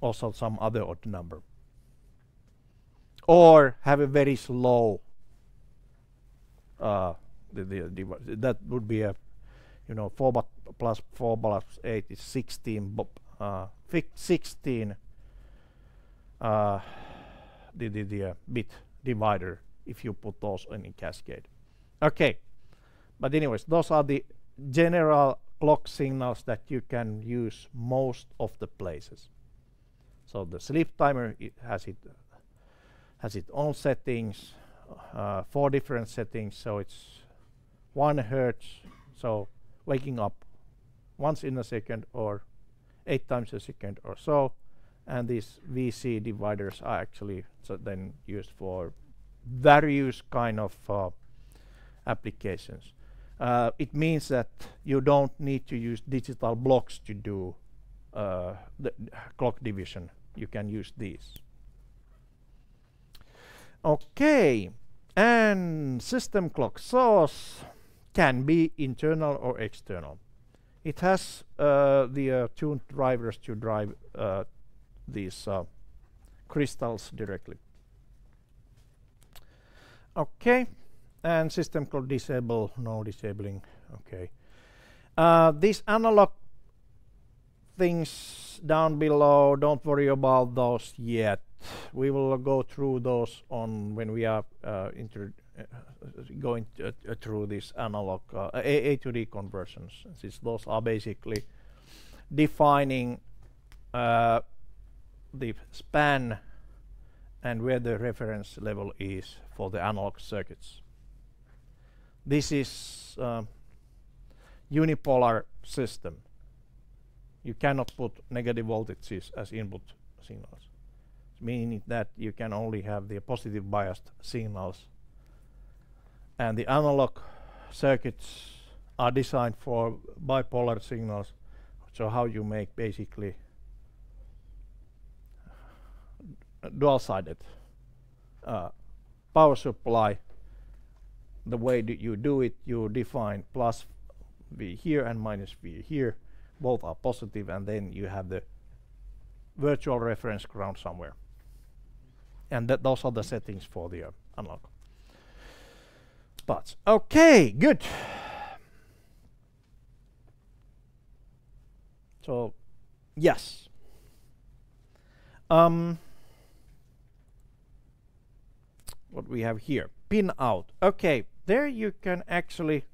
Also some other odd number. Or have a very slow that would be a 4 plus 4 plus 8 is 16 16 bit divider if you put those in cascade. Okay, but anyways, those are the general clock signals that you can use most of the places. So the sleep timer, it has its own settings, 4 different settings. So it's 1 hertz, so waking up once in a second or 8 times a second or so. And these VC dividers are actually then used for various kind of applications. It means that you don't need to use digital blocks to do the clock division. You can use these. Okay, and system clock source can be internal or external. It has the tuned drivers to drive these crystals directly. Okay, and system called disable, no disabling. Okay. These analog things down below, don't worry about those yet. We will go through those on when we are going through this analog A to D conversions, since those are basically defining the span and where the reference level is for the analog circuits. This is unipolar system. You cannot put negative voltages as input signals, meaning that you can only have the positive biased signals, and the analog circuits are designed for bipolar signals. So how you make basically dual-sided power supply. The way you do it, you define plus V here and minus V here. Both are positive, and then you have the virtual reference ground somewhere. And those are the settings for the analog. But okay, good. So yes. What we have here, pin out. Okay, there you can actually,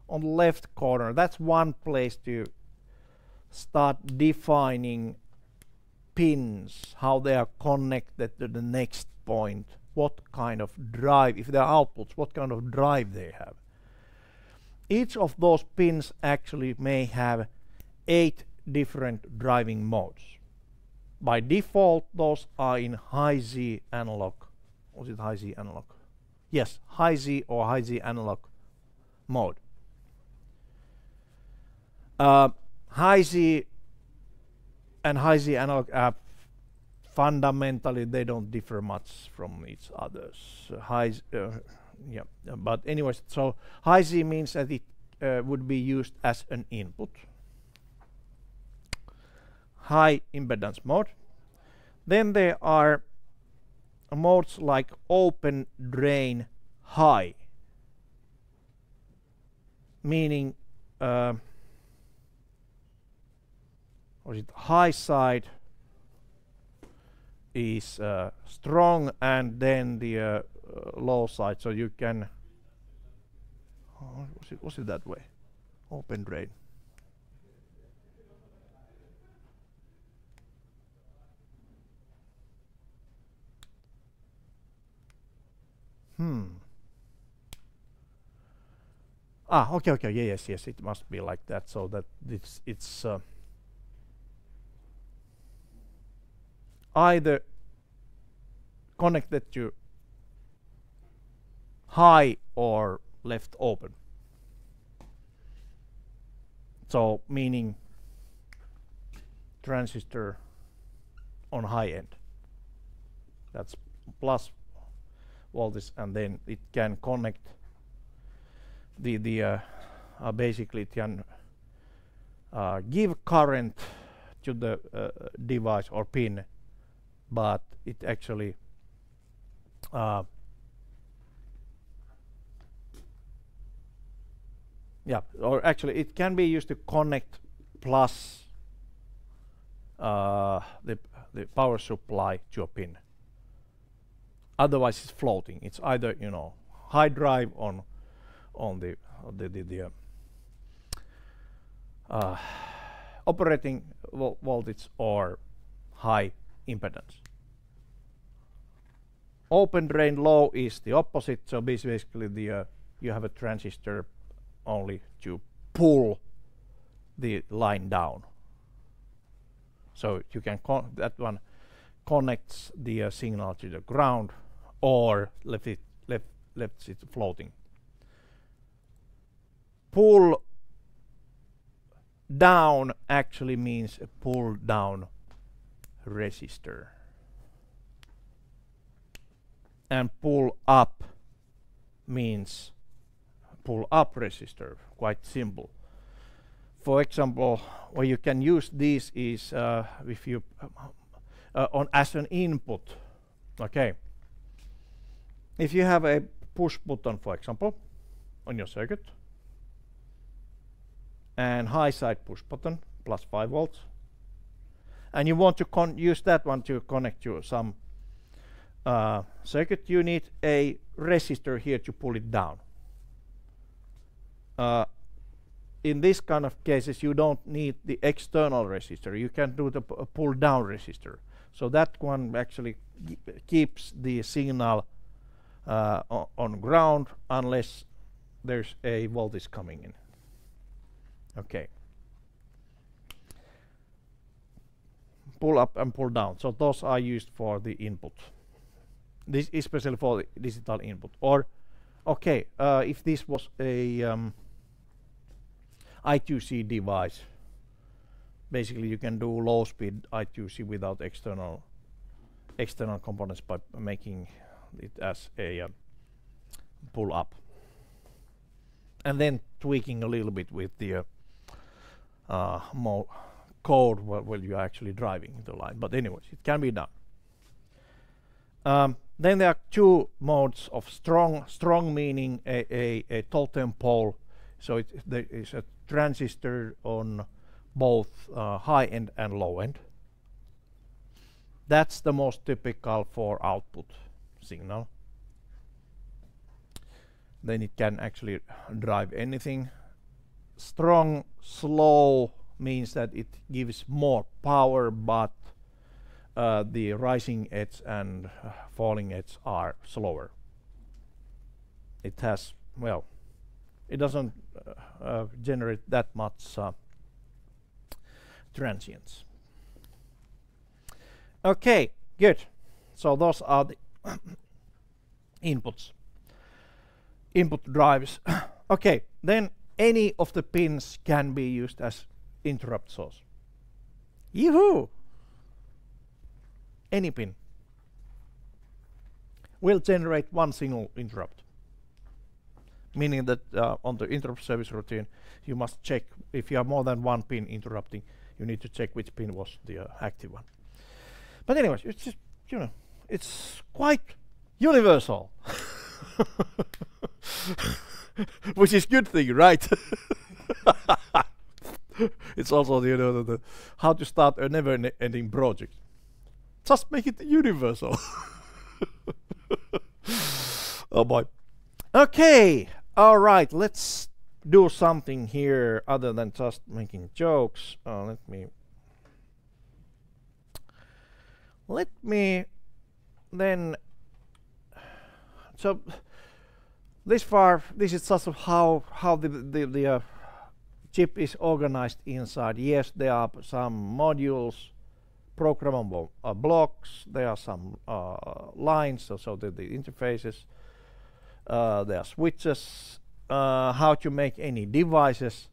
on the left corner, that's one place to start defining pins, how they are connected to the next point, what kind of drive, if they are outputs, what kind of drive they have. Each of those pins actually may have 8 different driving modes. By default, those are in high Z analog. Was it high Z analog? Yes, high Z or high Z analog mode. High Z and high Z analog fundamentally they don't differ much from each other. But anyways, so high Z means that it would be used as an input. High impedance mode. Then there are modes like open drain high, meaning high side is strong, and then the low side, so you can was it that way? Open drain. Okay, yes, it must be like that, so that it's either connected to high or left open. So meaning transistor on high end. That's plus voltage, and then it can connect basically it can give current to the device or pin, but it actually or actually it can be used to connect plus the power supply to a pin. Otherwise it's floating. It's either high drive on the operating voltage or high impedance. Open drain low is the opposite. So basically you have a transistor only to pull the line down. So you can that one connects the signal to the ground or left it floating. Pull down actually means a pull down resistor, and pull up means pull up resistor. Quite simple. For example, where you can use these is if you on as an input. Okay. If you have a push button, for example, on your circuit, and high side push button plus 5 volts, and you want to use that one to connect to some circuit, you need a resistor here to pull it down. In this kind of cases, you don't need the external resistor. You can do the pull down resistor. So that one actually keeps the signal on ground unless there's a voltage coming in. Okay. Pull up and pull down. So those are used for the input. This is especially for the digital input. Or, okay, if this was a I2C device, basically you can do low speed I2C without external components by making it as a pull up, and then tweaking a little bit with the more code while you're actually driving the line. But anyways, it can be done. Then there are two modes of strong. Strong meaning a totem pole. So there is a transistor on both high end and low end. That's the most typical for output signal. Then it can actually drive anything. Strong, slow means that it gives more power, but the rising edge and falling edge are slower. It has, well, it doesn't generate that much transients. Okay, good. So those are the inputs, input drives. Okay, then any of the pins can be used as interrupt source. Yoo-hoo! Any pin will generate one single interrupt, meaning that on the interrupt service routine you must check if you have more than one pin interrupting, you need to check which pin was the active one. But anyways, it's just, you know, it's quite universal. Which is good thing, right? It's also, you know, the how to start a never-ending project. Just make it universal. Oh boy. Okay, all right, let's do something here other than just making jokes. Let me then, so this is just how the chip is organized inside. Yes, there are some modules, programmable blocks, there are some lines, so the interfaces, there are switches, how to make any devices.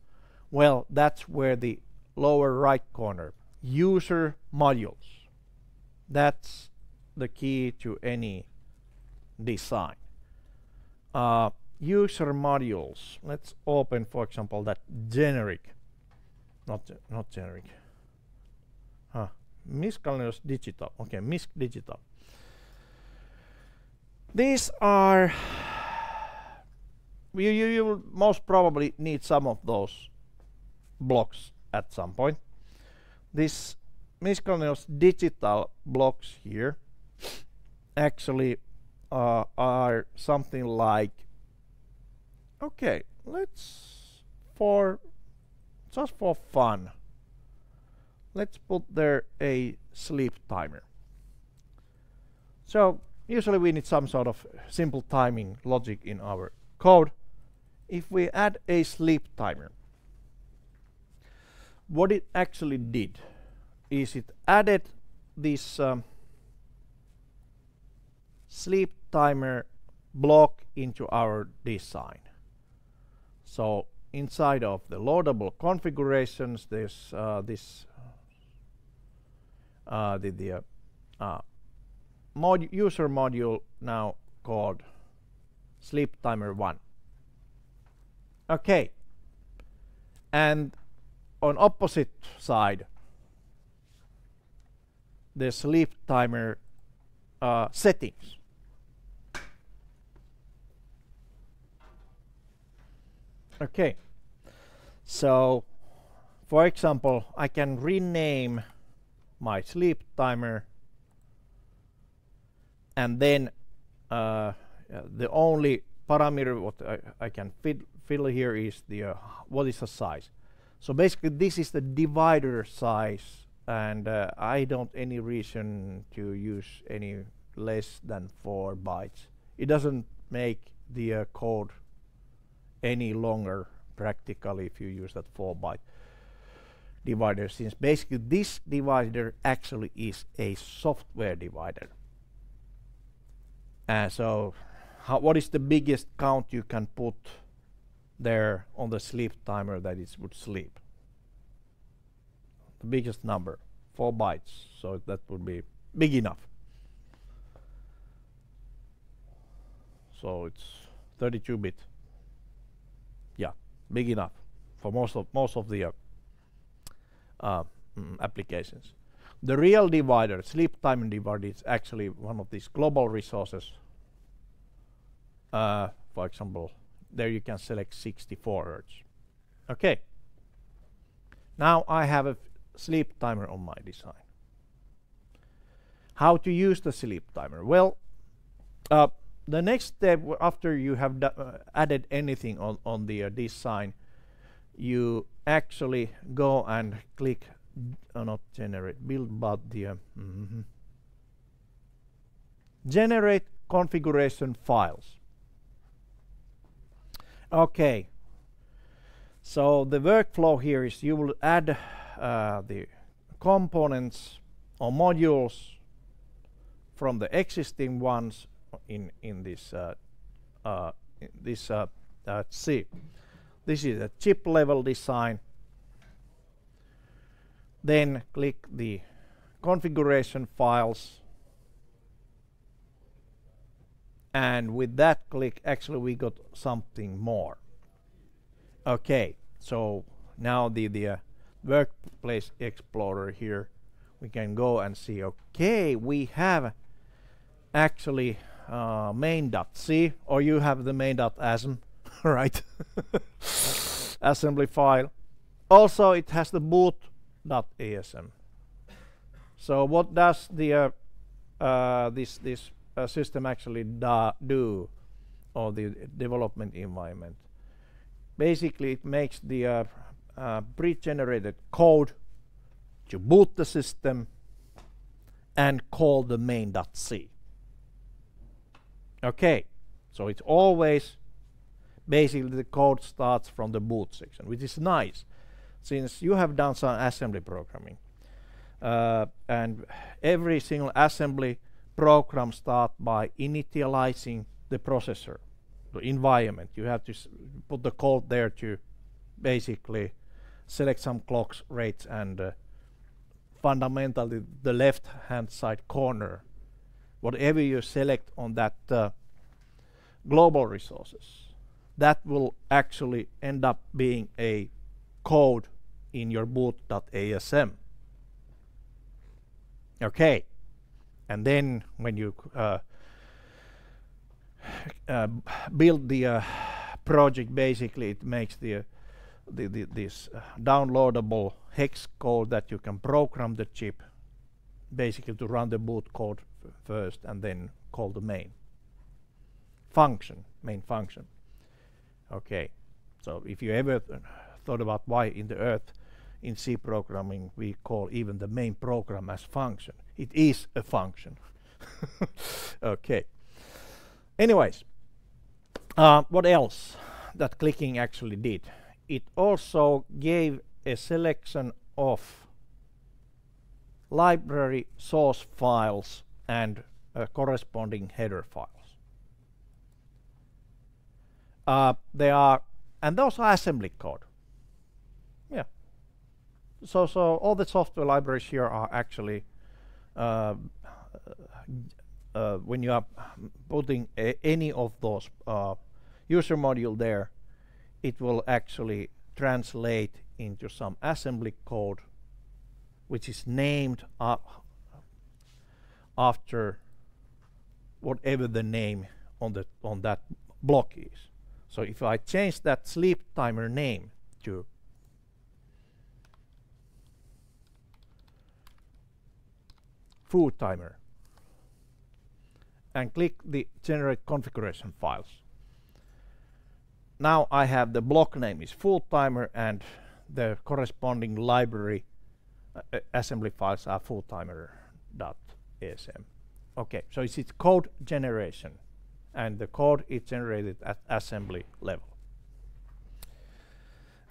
Well, that's where the lower right corner, user modules. That's the key to any design. User modules. Let's open, for example, that generic, not generic. Miscellaneous digital. Okay, MISC digital. These are, you will most probably need some of those blocks at some point. This miscellaneous digital blocks here actually are something like, okay, let's just for fun, let's put there a sleep timer. So usually we need some sort of simple timing logic in our code. If we add a sleep timer, what it actually did is it added this sleep timer block into our design. So inside of the loadable configurations, there's this user module now called sleep timer 1. Okay, and on opposite side the sleep timer settings. Okay, so for example, I can rename my sleep timer, and then the only parameter what I can fill here is the what is the size. So basically this is the divider size, and I don't any reason to use any less than 4 bytes. It doesn't make the code any longer practically if you use that 4-byte divider, since basically this divider actually is a software divider. So what is the biggest count you can put there on the sleep timer that it would sleep? The biggest number, 4 bytes, so that would be big enough. So it's 32-bit. Yeah, big enough for most of the applications. The real divider, sleep time divider, is actually one of these global resources. For example, there you can select 64 Hertz. Okay. Now I have a sleep timer on my design. How to use the sleep timer? Well, the next step after you have added anything on the design, you actually go and click not generate build, but the generate configuration files. Okay, so the workflow here is you will add the components or modules from the existing ones in this C. This is a chip level design. Then click the configuration files, and with that click actually we got something more. Okay, so now the workplace explorer here, we can go and see, okay, we have actually main.c, or you have the main.asm, right? Assembly file. Also it has the boot.asm. So what does the this system actually do, or the development environment? Basically it makes the pre-generated code to boot the system and call the main.c. Okay, so it's always basically the code starts from the boot section, which is nice since you have done some assembly programming, and every single assembly program starts by initializing the processor, the environment. You have to put the code there to basically select some clocks, rates, and fundamentally the left hand side corner, whatever you select on that global resources, that will actually end up being a code in your boot.asm. Okay, and then when you build the project, basically it makes this downloadable hex code that you can program the chip basically to run the boot code first and then call the main function. Okay, so if you ever thought about why in the earth in C programming we call even the main program as function, it is a function. Okay, anyways, what else that clicking actually did? It also gave a selection of library source files and corresponding header files. They are, and those are assembly code. Yeah. So all the software libraries here are actually when you are putting any of those user module there, it will actually translate into some assembly code which is named after whatever the name on that block is. So if I change that sleep timer name to food timer and click the generate configuration files, now I have the block name is food timer and the corresponding library assembly files are food timer.asm. Okay, so it's code generation, and the code is generated at assembly level.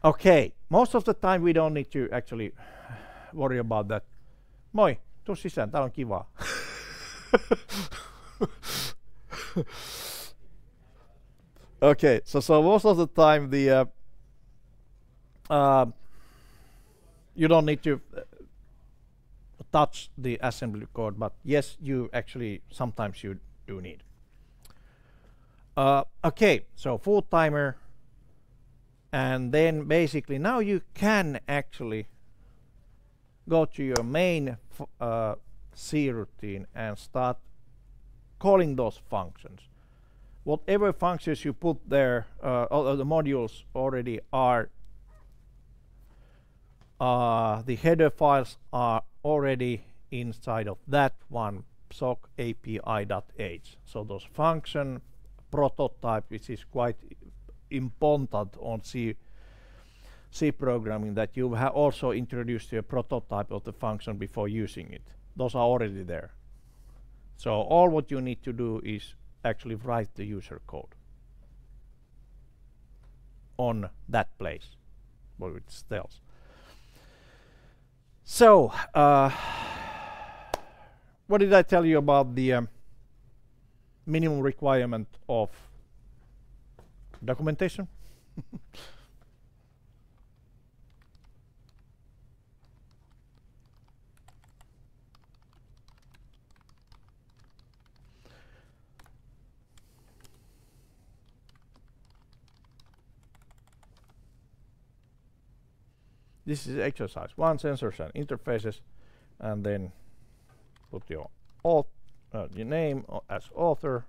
Okay, most of the time we don't need to actually worry about that. Moi, tuu sisään, täällä on kivaa. Okay, so most of the time you don't need to touch the assembly code, but yes, you actually sometimes you do need. Okay, so food timer, and then basically now you can actually go to your main C routine and start calling those functions. Whatever functions you put there, all the modules already are, the header files are already inside of that one, sock api.h. So those function prototype, which is quite important on C programming, that you have also introduced a prototype of the function before using it. Those are already there. So all what you need to do is actually write the user code on that place where it tells. So what did I tell you about the minimum requirement of documentation? This is exercise 1, sensors and interfaces, and then put your name as author.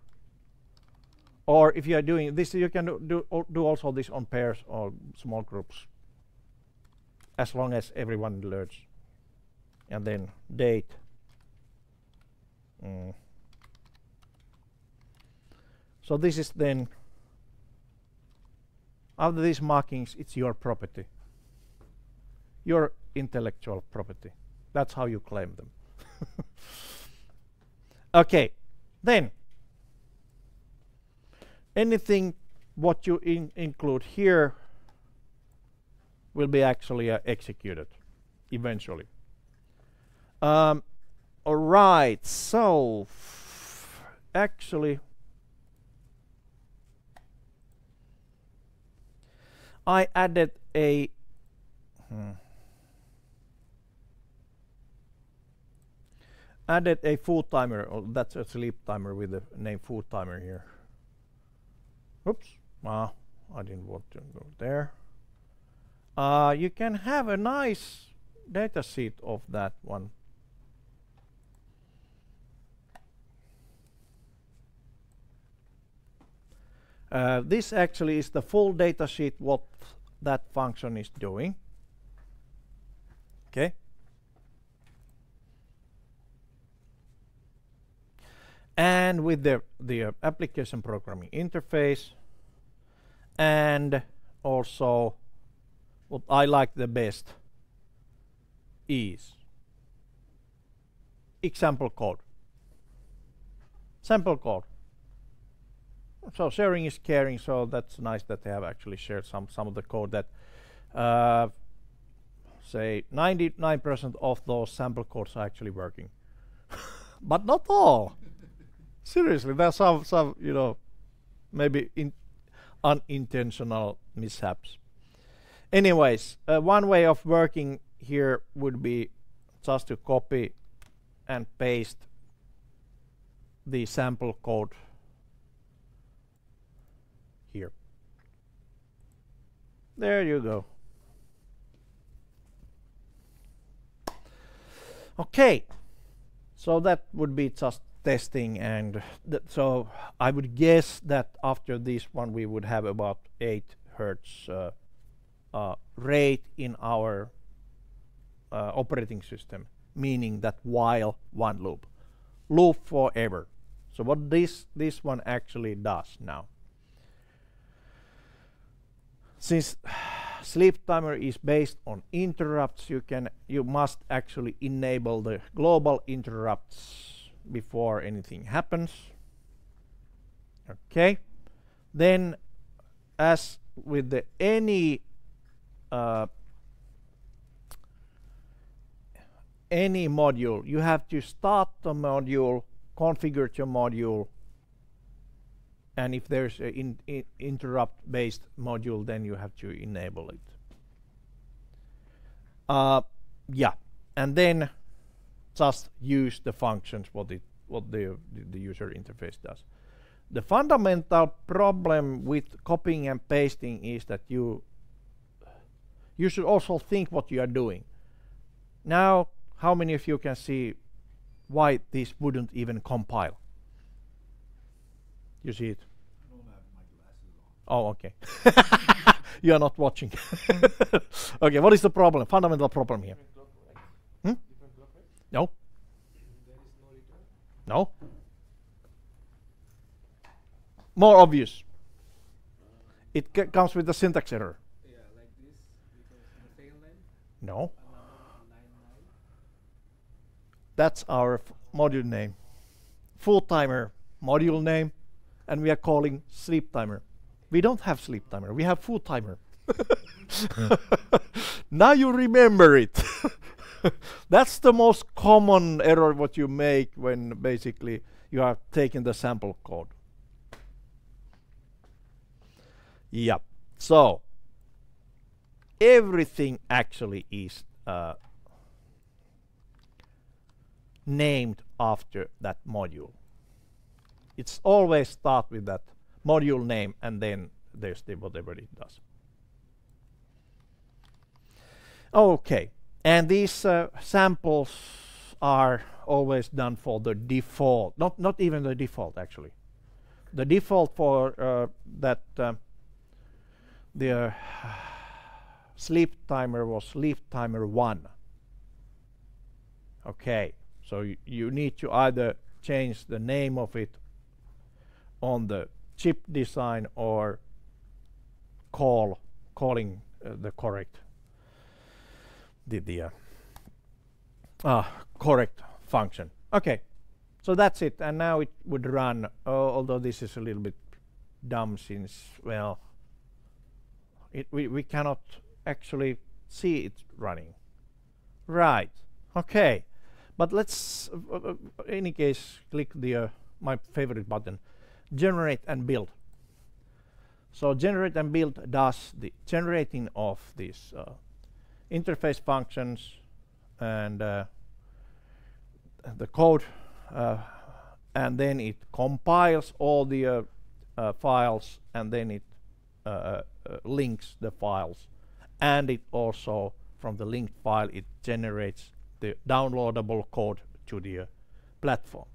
Or if you are doing this, you can do also this on pairs or small groups, as long as everyone learns. And then date. So this is then, after these markings, it's your property. Your intellectual property. That's how you claim them. Okay, then anything what you include here will be actually executed eventually. All right, so actually I added a food timer, or that's a sleep timer with the name food timer here. Oops, I didn't want to go there. You can have a nice data sheet of that one. This actually is the full data sheet what that function is doing. Okay. And with the application programming interface, and also what I like the best is example code, sample code. So sharing is caring, so that's nice that they have actually shared some of the code that say 99% of those sample codes are actually working. But not all. Seriously, there's some you know, maybe unintentional mishaps. Anyways, one way of working here would be just to copy and paste the sample code here. There you go. Okay, So that would be just testing, and so I would guess that after this one we would have about 8 hertz rate in our operating system, meaning that while one loop forever. So what this one actually does now, since sleep timer is based on interrupts, you must actually enable the global interrupts before anything happens. Okay, then as with any module, you have to start the module, configure your module, and if there's an interrupt based module, then you have to enable it. Yeah, and then just use the functions what the user interface does. The fundamental problem with copying and pasting is that you should also think what you are doing. Now, how many of you can see why this wouldn't even compile? You see it? I don't have my glasses on. Oh, okay. You are not watching. Okay, what is the problem? Fundamental problem here? Different clock rate. Hmm? Different clock rate. No? There is no return. No? More obvious. It comes with a syntax error. Yeah, like this, because the fail line, No? another line 9. That's our module name. Full timer module name, and we are calling sleep timer. We don't have sleep timer, we have full timer. Now you remember it. That's the most common error what you make when basically you are taking the sample code. Yep. So everything actually is named after that module. It's always start with that module name, and then there's the whatever it does. Okay, and these samples are always done for the default, not even the default actually. The default for that the sleep timer was sleep timer 1. Okay, so you need to either change the name of it on the chip design or calling the correct correct function. Okay, so that's it, and now it would run, although this is a little bit dumb since, well, we cannot actually see it running. Right, okay, but let's in any case click the my favorite button, generate and build. So generate and build does the generating of these interface functions and the code, and then it compiles all the files, and then it links the files, and it also from the linked file it generates the downloadable code to the platform.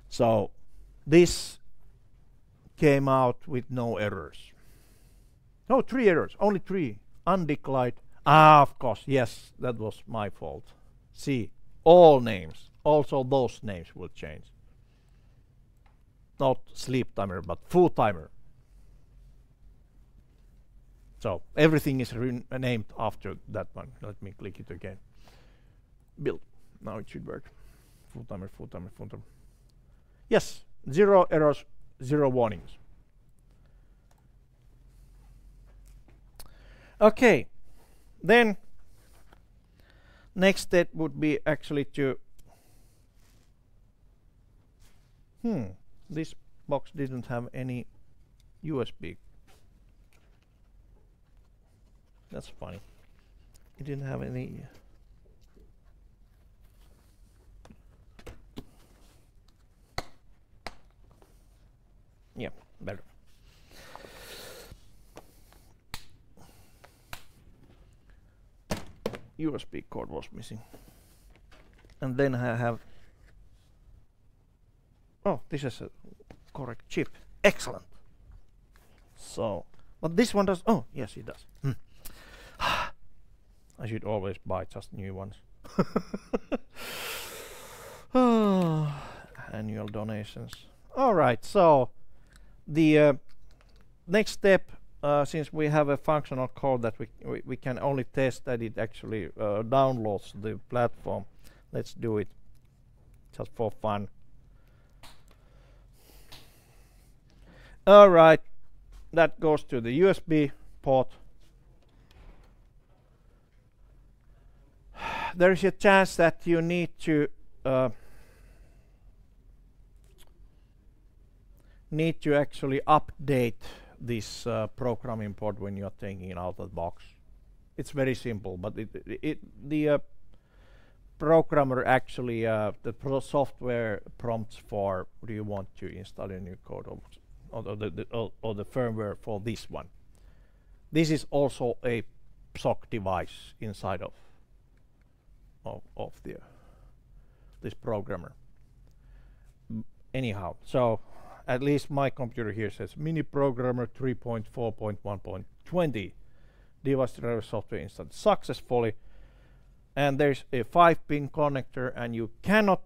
So this came out with no errors. No, 3 errors, only 3. Undeclared. Of course, yes, that was my fault. See, all names, also those names will change. Not sleep timer, but full timer. So everything is named after that one. Let me click it again. Build. Now it should work. Full timer, full timer, full timer. Yes, 0 errors, 0 warnings. Okay, then next step would be actually to this box didn't have any USB. That's funny. It didn't have any. Yeah, better. USB cord was missing. and then I have, oh, this is a correct chip. Excellent. So, but this one does, oh, yes, it does. I should always buy just new ones. Annual donations. All right, so the next step, since we have a functional code that we can only test that it actually downloads the platform, let's do it just for fun. All right, that goes to the USB port. There is a chance that you need to actually update this program import when you are taking it out of the box. It's very simple, but the programmer actually the software prompts for, do you want to install a new code or the firmware for this one. This is also a SOC device inside of this programmer. Anyhow, so at least my computer here says mini programmer 3.4.1.20 device driver software installed successfully, and there's a 5-pin connector, and you cannot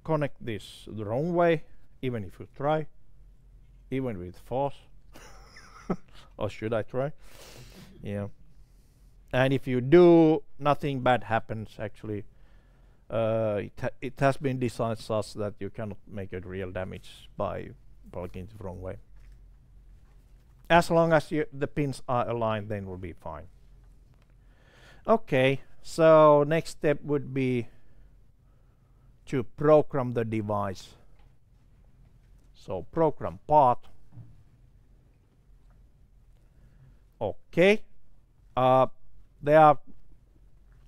connect this the wrong way, even if you try, even with force. Or should I try? Yeah. And if you do, nothing bad happens actually. It has been designed such that you cannot make a real damage by plugging it the wrong way. As long as the pins are aligned, then will be fine. Okay, so next step would be to program the device. So program path. Okay. There are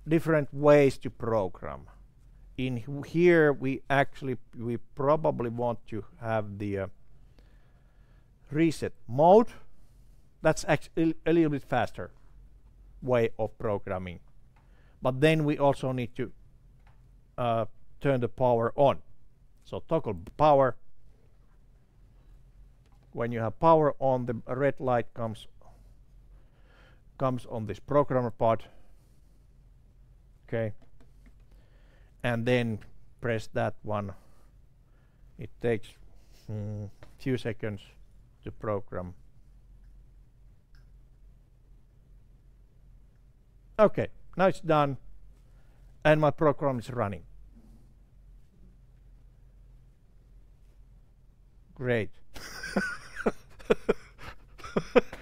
different ways to program. In here, we probably want to have the reset mode. That's actually a little bit faster way of programming. But then we also need to turn the power on. So toggle power. When you have power on, the red light comes on this programmer pod. Okay, and then press that one. It takes few seconds to program. Okay, now it's done, and my program is running. Great.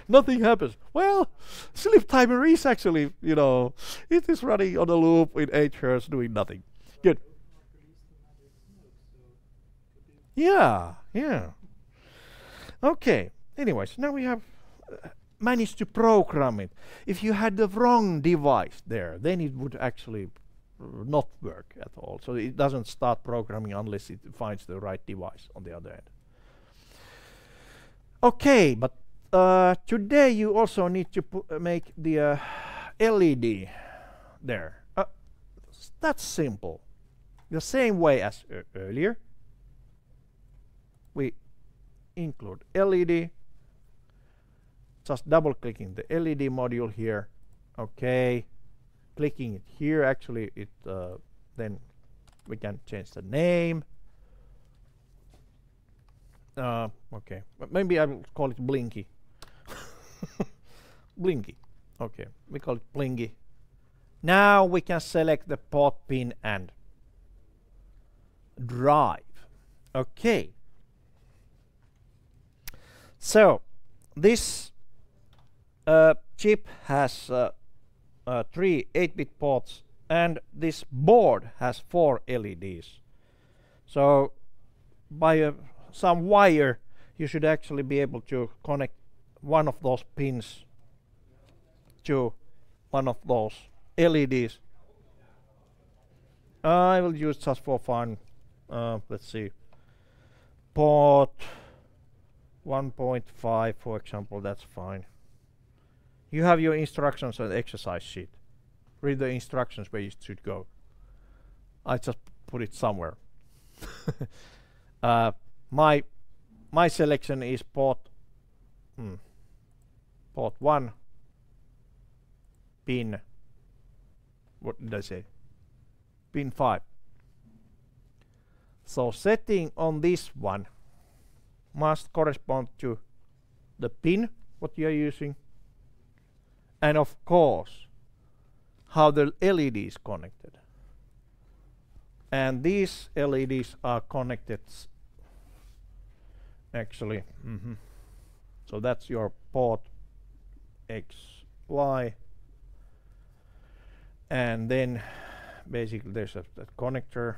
Nothing happens. Well, sleep timer is actually, it is running on a loop with 8 Hz doing nothing. Good. Yeah. Okay. Anyways, now we have managed to program it. If you had the wrong device there, then it would actually not work at all. So it doesn't start programming unless it finds the right device on the other end. Okay, but today you also need to make the LED there. That's simple. The same way as earlier. We include LED. Just double clicking the LED module here. Okay. Clicking it here, actually then we can change the name. Okay, maybe I will call it Blinky. Blinky. Okay, we call it Blinky. Now we can select the port pin and drive. Okay. So this chip has 3 8-bit ports, and this board has 4 LEDs. So by some wire you should actually be able to connect one of those pins to one of those LEDs. I will use just for fun, let's see, port 1.5 for example. That's fine. You have your instructions on the exercise sheet. Read the instructions where you should go. I just put it somewhere. My selection is port 1, pin, what did I say? Pin 5. So setting on this one must correspond to the pin what you are using, and of course how the LED is connected. And these LEDs are connected actually. So that's your port X, Y, and then basically there's a connector.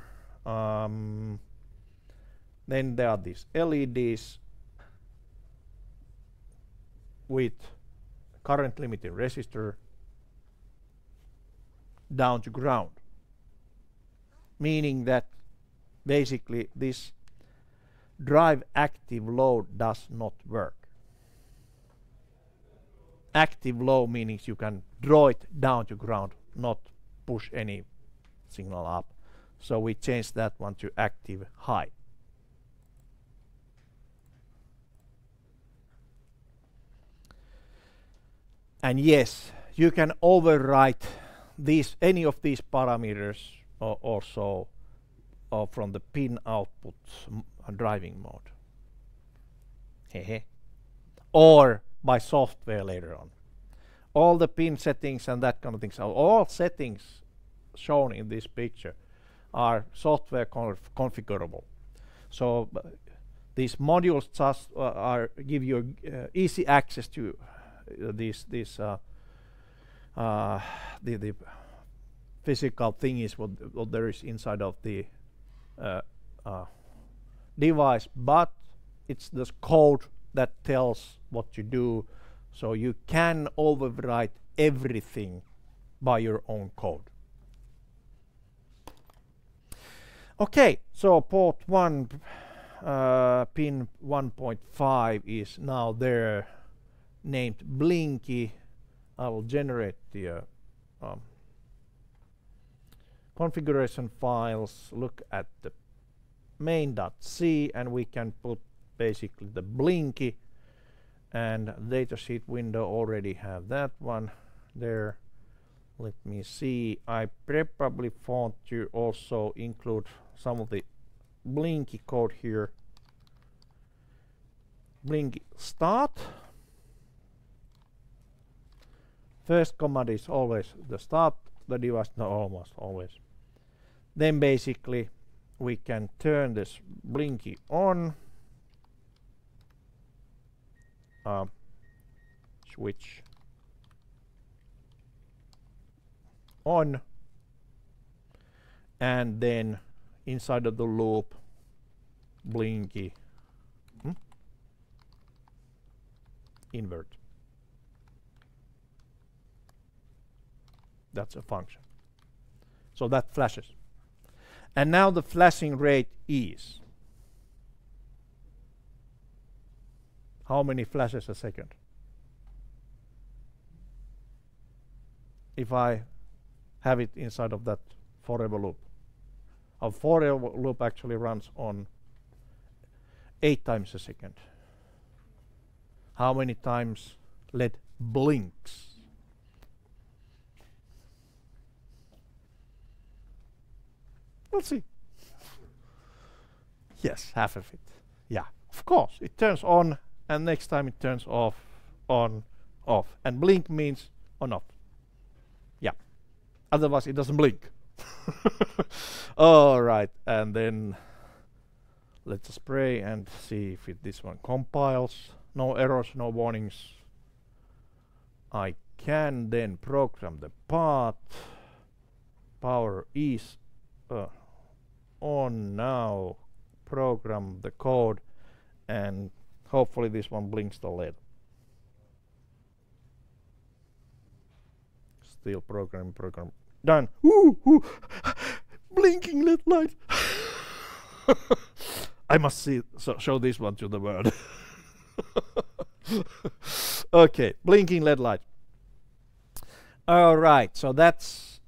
Then there are these LEDs with current limiting resistor down to ground, meaning that basically this drive active load does not work. Active low meaning you can draw it down to ground, not push any signal up. So we changed that one to active high. And yes, you can overwrite these, any of these parameters also from the pin output driving mode. Or by software later on. All the pin settings and that kind of things, all settings shown in this picture are software configurable. So these modules just give you easy access to the physical thing is what there is inside of the device, but it's this code that tells what to do, so you can overwrite everything by your own code. Okay, so port 1 pin 1.5 is now there, named Blinky. I will generate the configuration files, look at the main.c, and we can put basically the Blinky, and datasheet window already have that one there. Let me see, I probably want to also include some of the Blinky code here. Blinky start. First command is always the start the device, no, almost always. Then basically we can turn this Blinky on, switch on, and then inside of the loop Blinky invert. That's a function. So that flashes. And now the flashing rate is how many flashes a second? If I have it inside of that forever loop. Our forever loop actually runs on 8 times a second. How many times LED blinks? We'll see. Yes, half of it. Yeah, of course. It turns on, and next time it turns off, on, off. And blink means on, off. Yeah. Otherwise, it doesn't blink. All right, and then let's spray and see if this one compiles. No errors, no warnings. I can then program the path. Power is on now. Program the code, and hopefully this one blinks the LED. Still program. Done. Ooh. Blinking LED light. I must show this one to the world. Okay, blinking LED light. All right, so that's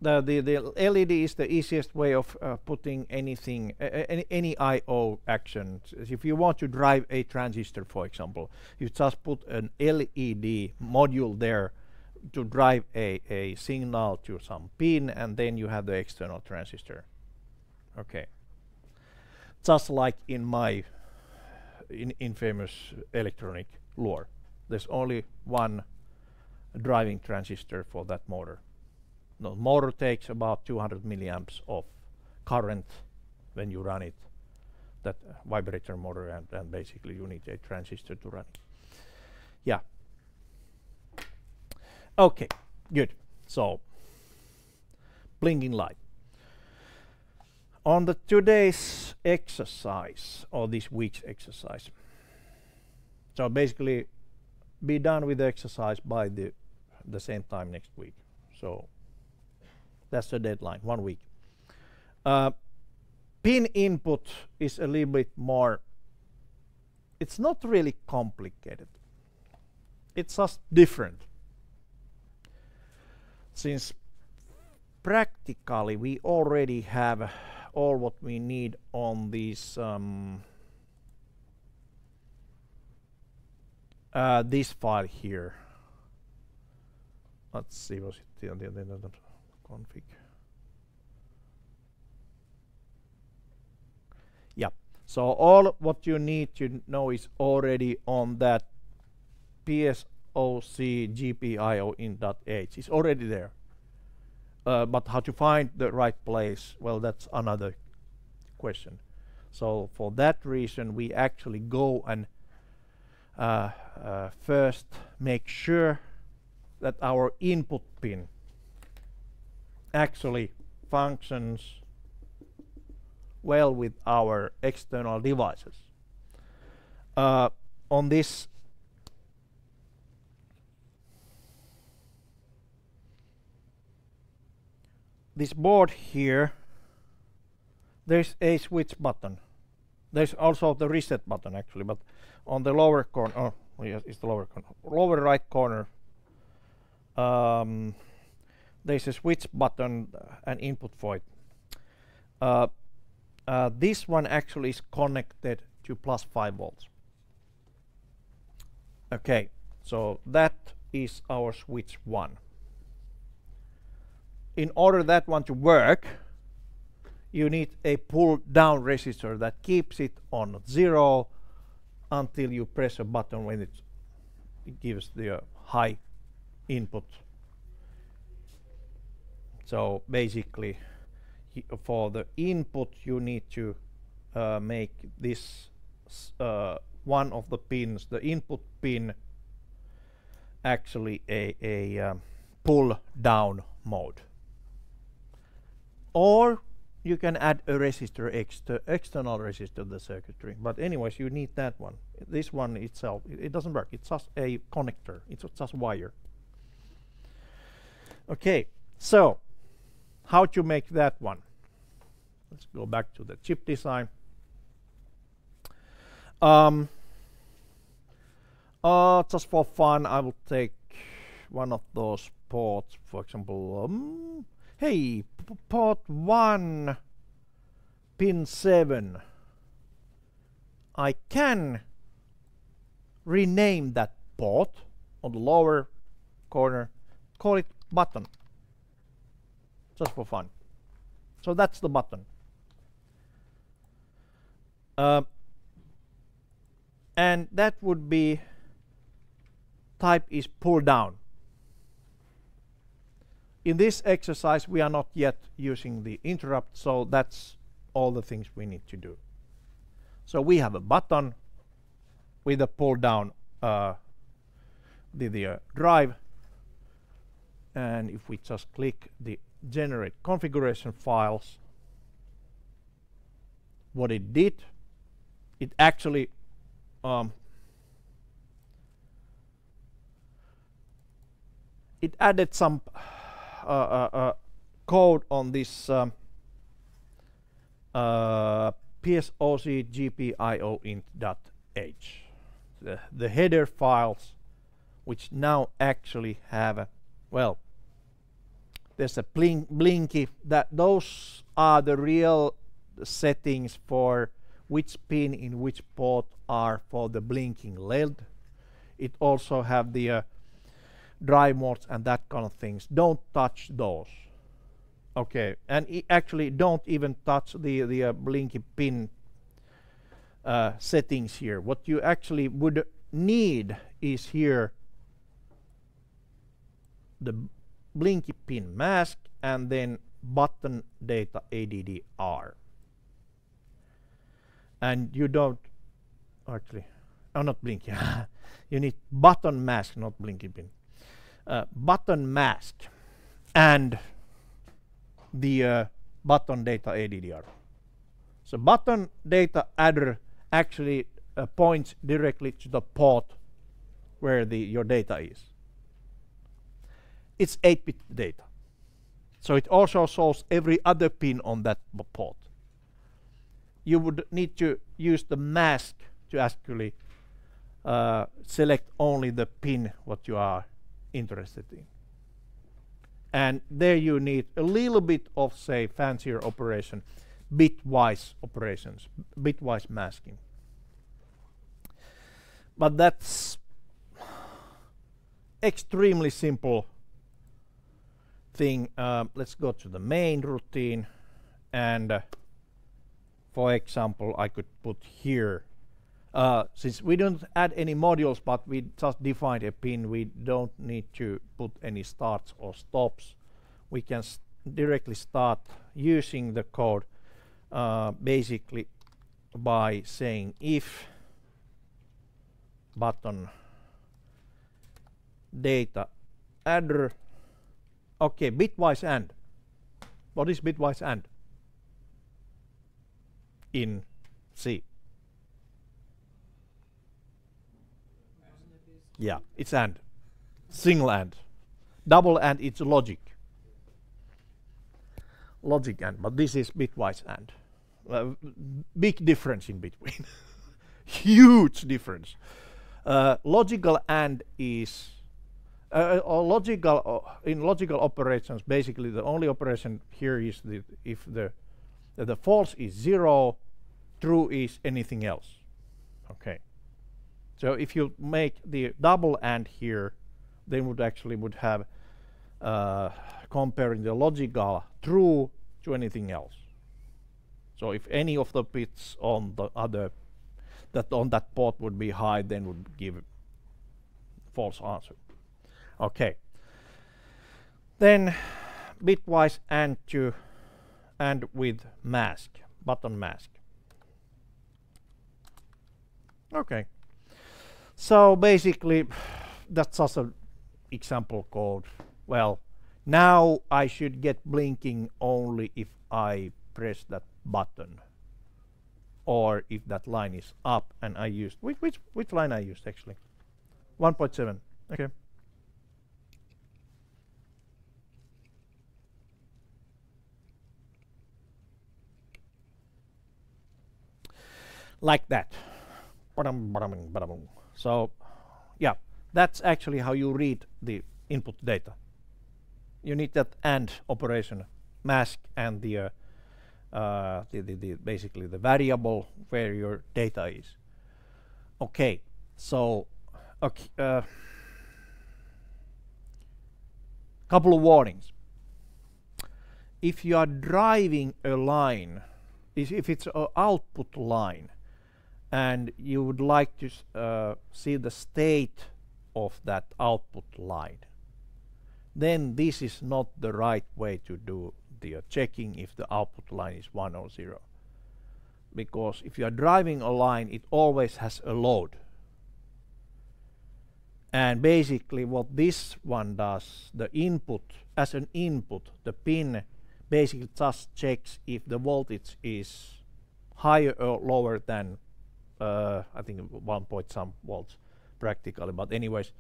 the LED is the easiest way of putting anything, any I/O action. If you want to drive a transistor, for example, you just put an LED module there to drive a signal to some pin, and then you have the external transistor. Okay. Just like in my infamous electronic lore, there's only one driving transistor for that motor. The motor takes about 200 milliamps of current when you run it, that vibrator motor, and basically you need a transistor to run it. Yeah. Okay, good. So, blinking light. On the today's exercise, or this week's exercise, so basically be done with the exercise by the same time next week. So that's the deadline, 1 week. Pin input is a little bit more, it's not really complicated. It's just different. Since practically we already have all what we need on these this file here. Let's see, was it the config? Yeah. So all what you need to know is already on that PSOC GPIO in.h. It's already there. But how to find the right place, well, that's another question. So for that reason, we actually go and first make sure that our input pin actually functions well with our external devices. On this board here, there's a switch button. There's also the reset button actually, but on the lower corner, oh yes, it's the lower corner, lower right corner, there's a switch button and input for it. This one actually is connected to +5 volts. Okay, so that is our switch 1. In order that one to work, you need a pull down resistor that keeps it on 0 until you press a button when it gives the high input. So basically for the input you need to make this one of the pins, the input pin, actually a pull down mode. Or you can add a resistor, external resistor to the circuitry. But anyways, you need that one. This one itself, it doesn't work. It's just a connector. It's just wire. Okay, so how to make that one? Let's go back to the chip design. Just for fun, I will take one of those ports, for example, hey, port 1, pin 7. I can rename that port on the lower corner, call it button, just for fun. So that's the button. And that would be, type is pull down. In this exercise, we are not yet using the interrupt, so that's all the things we need to do. So we have a button with a pull down the drive, and if we just click the generate configuration files, what it did, it actually it added some code on this PSOC GPIO int.h, the header files, which now actually have well, there's a blinky. Those are the real settings for which pin in which port are for the blinking LED. It also have the drive modes and that kind of things. Don't touch those. Okay, and actually don't even touch the blinky pin settings here. What you actually would need is here the blinky pin mask and then button data ADDR. And you don't actually, oh, not blinky. You need button mask, not blinky pin. Button mask and the button data ADDR. So button data adder actually points directly to the port where your data is. It's 8-bit data. So it also shows every other pin on that port. You would need to use the mask to actually select only the pin what you are interested in. And there you need a little bit of, say, fancier operation, bitwise operations, bitwise masking. But that's extremely simple thing. Let's go to the main routine, and for example, I could put here, since we don't add any modules, but we just defined a pin, we don't need to put any starts or stops. We can directly start using the code basically by saying if button data adder. Okay, bitwise AND. What is bitwise AND in C? Yeah, it's AND. Single AND. Double AND, it's logic. Logic AND, but this is bitwise AND. Big difference in between. Huge difference. Logical AND is or logical in logical operations. Basically, the only operation here is if the false is 0, true is anything else. Okay. So if you make the double AND here, then would have comparing the logical true to anything else. So if any of the bits on the other on that port would be high, then would give false answer. Okay. Then bitwise AND to AND with mask, button mask. Okay. So basically, that's just an example code. Well, now I should get blinking only if I press that button, or if that line is up and I used which line I used actually 1.7. Okay. Like that. So yeah, that's actually how you read the input data. You need that AND operation, mask, and the basically the variable where your data is. Okay, so couple of warnings. If you are driving a line, if it's an output line, and you would like to see the state of that output line, then this is not the right way to do the checking if the output line is 1 or 0. Because if you are driving a line, it always has a load. And basically what this one does, the input, as an input, the pin basically just checks if the voltage is higher or lower than I think 1 point some volts practically, but anyways,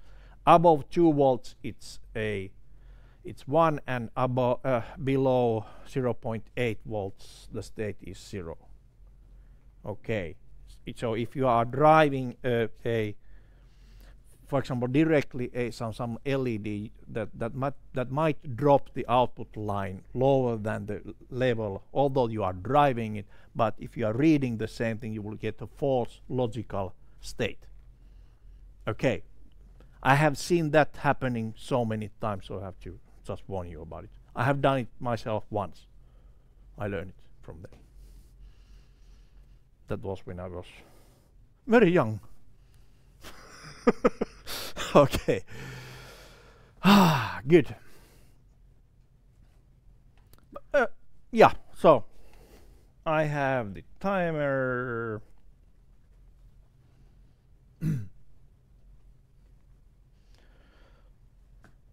above 2 volts it's 1, and above below 0.8 volts the state is 0. Okay, so if you are driving a for example, directly some LED that might drop the output line lower than the level, although you are driving it. But if you are reading the same thing, you will get a false logical state. Okay, I have seen that happening so many times, so I have to just warn you about it. I have done it myself once. I learned it from there. That was when I was very young. Okay. Good. Yeah, so I have the timer.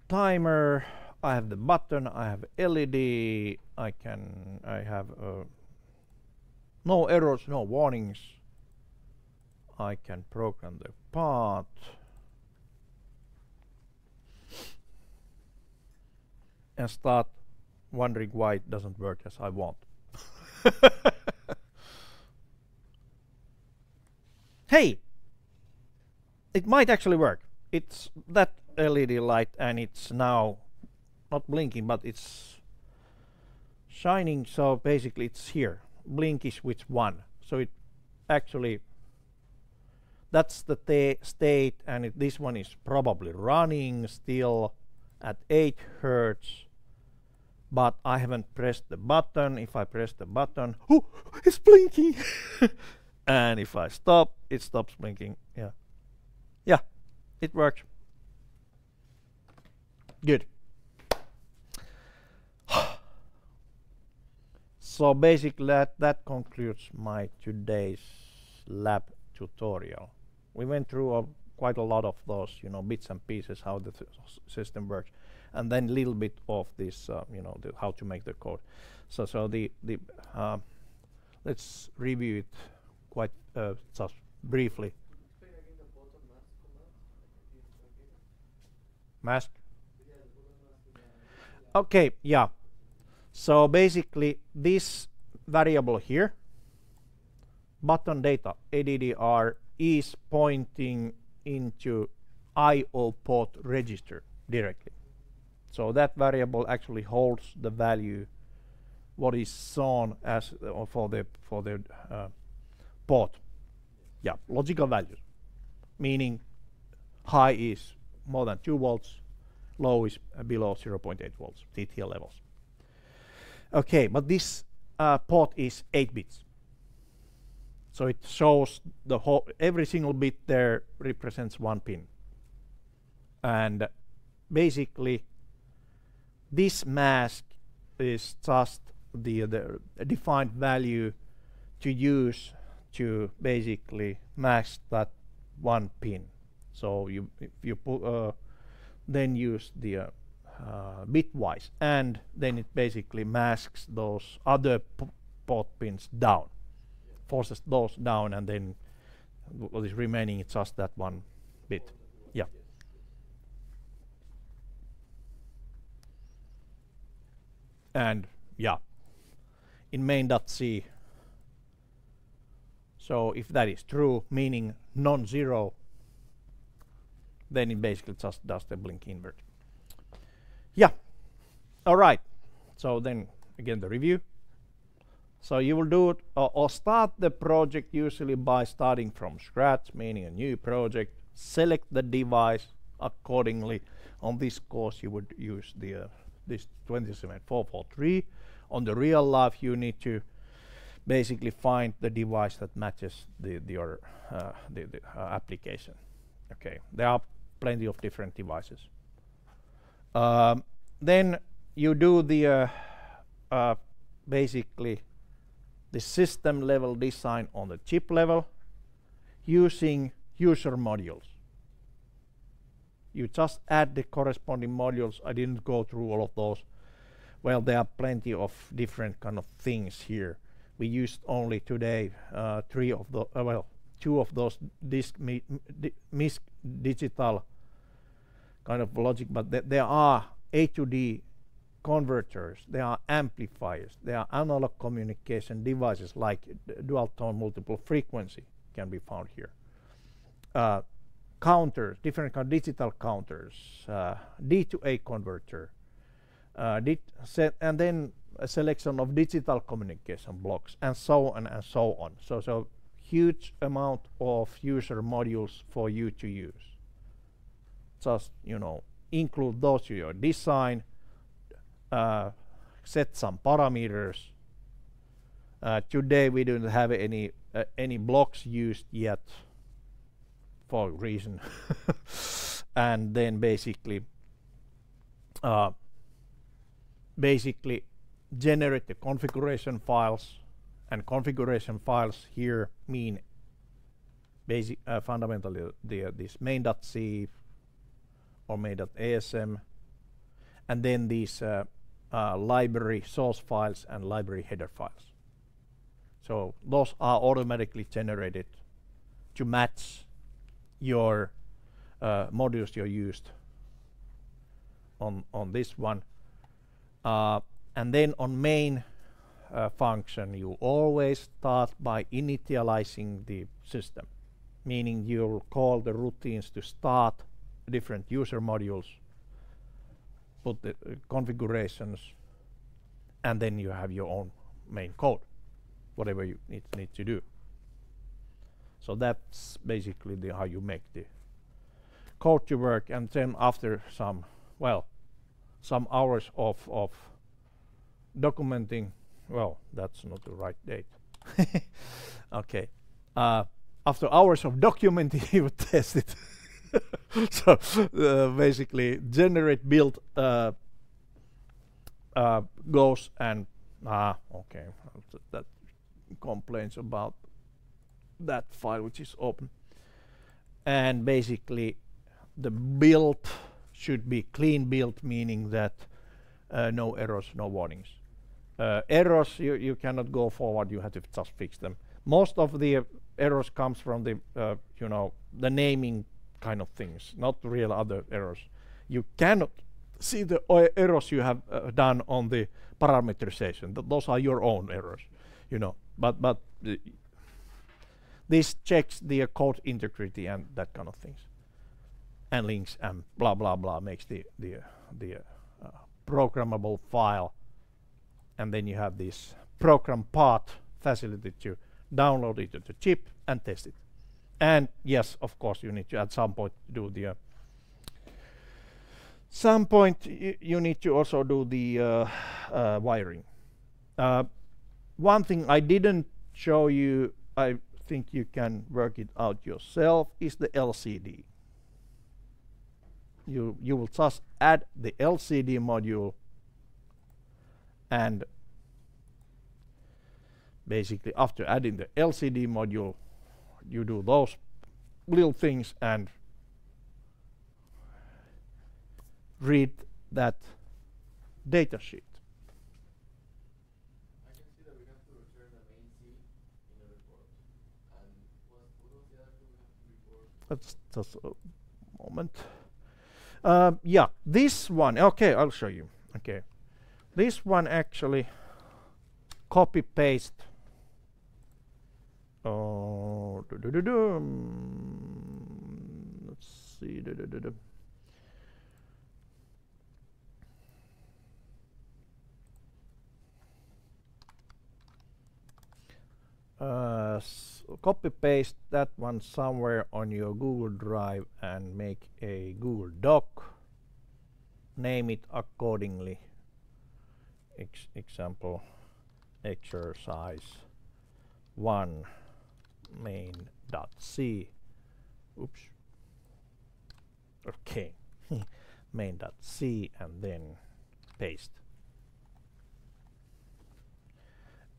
Timer. I have the button. I have LED. I have no errors, no warnings. I can program the path. And start wondering why it doesn't work as I want. Hey! It might actually work. It's that LED light and it's now not blinking, but it's shining, so basically it's here. Blink is which one. So it actually, that's the state, and this one is probably running still at 8 Hertz. But I haven't pressed the button. If I press the button, oh, it's blinking. And if I stop, it stops blinking. Yeah. Yeah, it works. Good. So basically that concludes my today's lab tutorial. We went through quite a lot of those, bits and pieces, how the system works, and then a little bit of this, how to make the code. So let's review it quite just briefly. Mask. Okay, yeah. So basically this variable here, button data ADDR, is pointing into I/O port register directly. So that variable actually holds the value what is shown as for the port. Yeah, logical values, meaning high is more than 2 volts, low is below 0.8 volts, TTL levels. Okay, but this port is 8 bits. So it shows the whole, every single bit there represents 1 pin. And basically, this mask is just the defined value to use to basically mask that 1 pin. So if you then use the bitwise, and then it basically masks those other port pins down, forces those down, and then what is remaining is just that 1 bit. Yeah. And yeah, in main.c, so if that is true, meaning non-zero, then it basically just does the blink invert. Yeah. All right. So then again the review. So you will do it or start the project usually by starting from scratch, meaning a new project. Select the device accordingly. On this course you would use the this 27443. On the real life you need to basically find the device that matches your application. Okay, there are plenty of different devices. Then you do the basically the system level design on the chip level using user modules. You just add the corresponding modules. I didn't go through all of those. Well, there are plenty of different kind of things here. We used only today 3 of the 2 of those digital kind of logic, but there are A to D converters, there are amplifiers, there are analog communication devices like dual tone multiple frequency can be found here. counters, different kind of digital counters, D to A converter, and then a selection of digital communication blocks, and so on and so on. So huge amount of user modules for you to use. Just, you know, include those to your design, set some parameters. Today we don't have any blocks used yet for a reason. And then basically generate the configuration files, and configuration files here mean fundamentally this main.c or main.asm, and then these library source files and library header files. So those are automatically generated to match your modules you used on this one. And then on main function, you always start by initializing the system, meaning you'll call the routines to start different user modules, put the configurations, and then you have your own main code, whatever you need to do. So that's basically how you make the code to work. And then after some hours of documenting, well, that's not the right date. Okay. After hours of documenting, you would test it. So basically, generate build goes and okay, that complains about that file which is open, and basically the build should be clean build, meaning that no errors, no warnings. Errors you cannot go forward, you have to just fix them. Most of the errors comes from the you know, the naming kind of things, not real other errors. You cannot see the errors you have done on the parameterization. Those are your own errors, you know. But this checks the code integrity and that kind of things, and links and blah blah blah, makes the programmable file, and then you have this program path facility to download it to the chip and test it. And yes, of course, you need to at some point do the you need to also do the wiring. One thing I didn't show you, I think you can work it out yourself, is the LCD. You will just add the LCD module, and basically after adding the LCD module, you do those little things and read that data sheet. I can see that we have to return the main C in the report. And what was the other thing we have to report? That's just a moment. Yeah, this one, okay, I'll show you. Okay, this one actually copy paste. Let's see. Copy paste that one somewhere on your Google Drive and make a Google Doc. Name it accordingly. Example, exercise 1 main.c. Oops. Okay. Main.c, and then paste.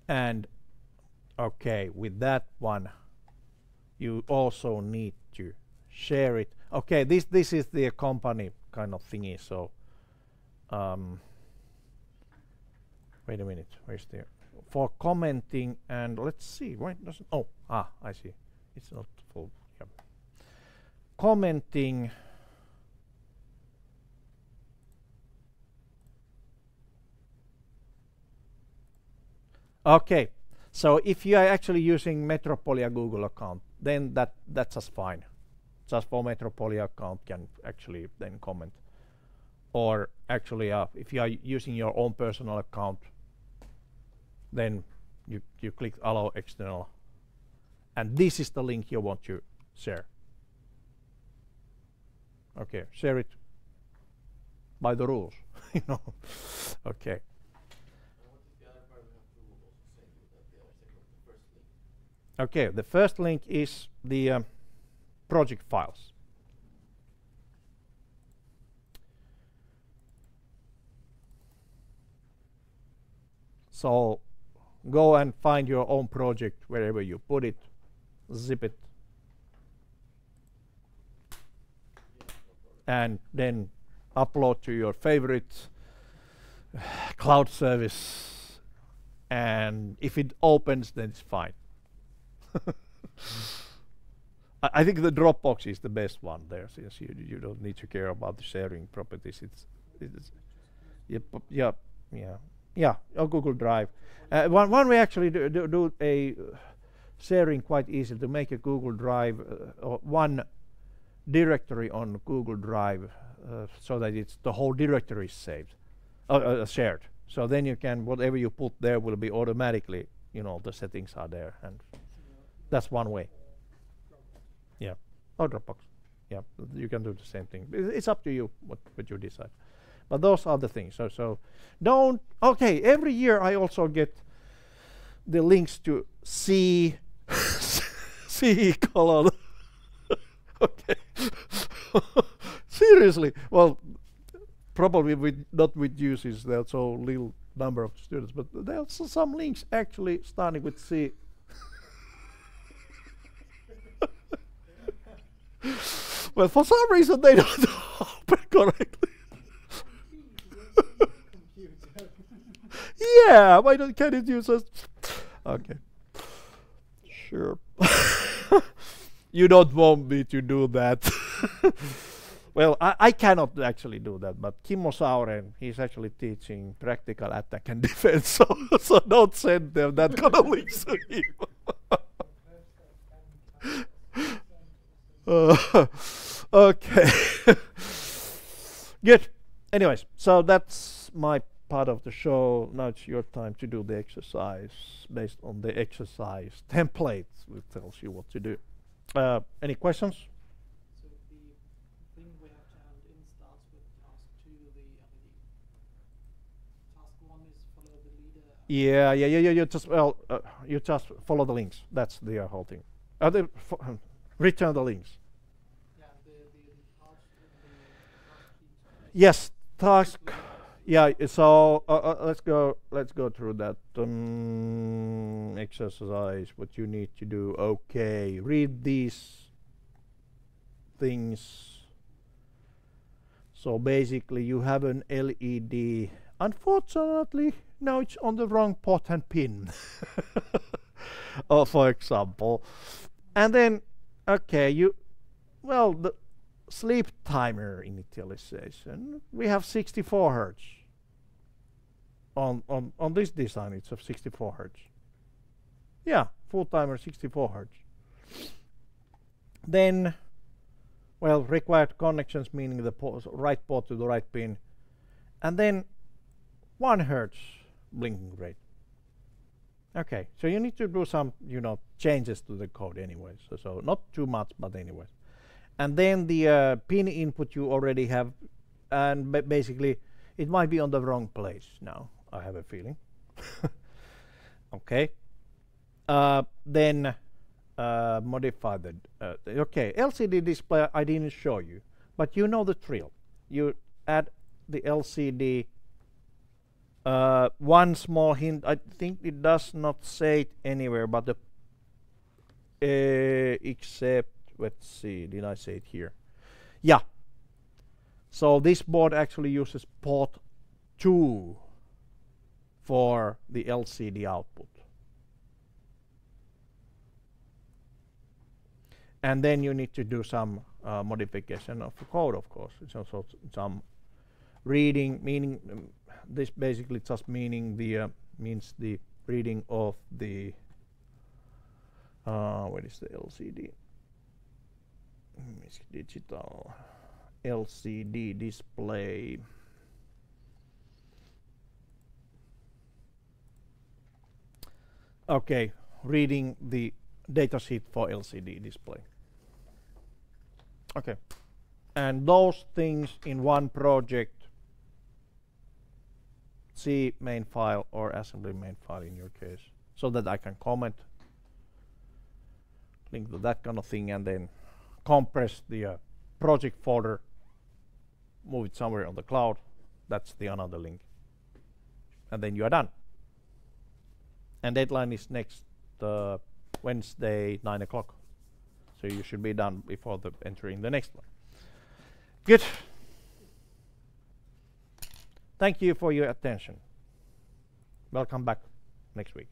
And okay, with that one, you also need to share it. Okay, this is the company kind of thingy. So, wait a minute. Where's the for commenting? And let's see. Why doesn't? Oh, I see. It's not full. Yep. Commenting. Okay. So if you are actually using Metropolia Google account, then that's just fine. just for Metropolia account can actually then comment. Or actually, if you are using your own personal account, then you click allow external, and this is the link you want to share. Okay, share it by the rules, you know. Okay. What is the other part we have to also send you that the first link? Okay, the first link is the project files. So go and find your own project wherever you put it, zip it, and then upload to your favorite cloud service, and if it opens, then it's fine. I think the Dropbox is the best one there, since you don't need to care about the sharing properties. It's yeah, or Google Drive. One way actually do a sharing quite easy, to make a Google Drive or one directory on Google Drive, so that it's the whole directory is saved, shared. So then you can, whatever you put there will be automatically, you know, the settings are there, and that's one way. Yeah, or Dropbox. Yeah, you can do the same thing. It's up to you what you decide. But those are the things. So don't. Okay, every year I also get the links to C colon. Okay. Seriously. Well, probably not with uses. There's so little number of students, but there's some links actually starting with C. Well, for some reason they don't open correctly. Yeah, why don't can it use us? Okay, sure. You don't want me to do that. Well, I cannot actually do that, but Kimmo Sauren, he's actually teaching practical attack and defense, so don't send them that kind of links to him. Okay. Good. Anyways, so that's my part of the show. Now it's your time to do the exercise based on the exercise template, which tells you what to do. Any questions? So the thing we have to hand in starts with task 2, task 1 is follow the leader. Yeah. You just follow the links. That's the whole thing. Return the links. Yeah, the task in the task sheet. Yes, task. Yeah. So let's go through that exercise. What you need to do. Okay, read these things. So basically, you have an LED. Unfortunately, now it's on the wrong port and pin. For example, and then okay, the sleep timer initialization. We have 64 hertz. On this design, it's of 64 hertz. Yeah, full timer 64 hertz. Then, required connections, meaning the right port to the right pin, and then 1 hertz blinking rate. Okay, so you need to do some, changes to the code anyway. So not too much, but anyways. And then the pin input you already have, and basically it might be on the wrong place now. I have a feeling. Okay. Then modify the. Okay, LCD display I didn't show you, but you know the drill. You add the LCD. One small hint. I think it does not say it anywhere, but the except let's see. Did I say it here? Yeah. So this board actually uses port 2 for the LCD output. And then you need to do some modification of the code, of course. It's also some reading, meaning this basically just meaning the means the reading of the what is the LCD? digital LCD display. Okay, reading the datasheet for LCD display. Okay, and those things in one project, C main file or assembly main file in your case, so that I can comment, link to that kind of thing, and then compress the project folder, move it somewhere on the cloud. That's the another link, and then you are done. And deadline is next Wednesday 9 o'clock, so you should be done before the entering the next one. Good. Thank you for your attention. Welcome back next week.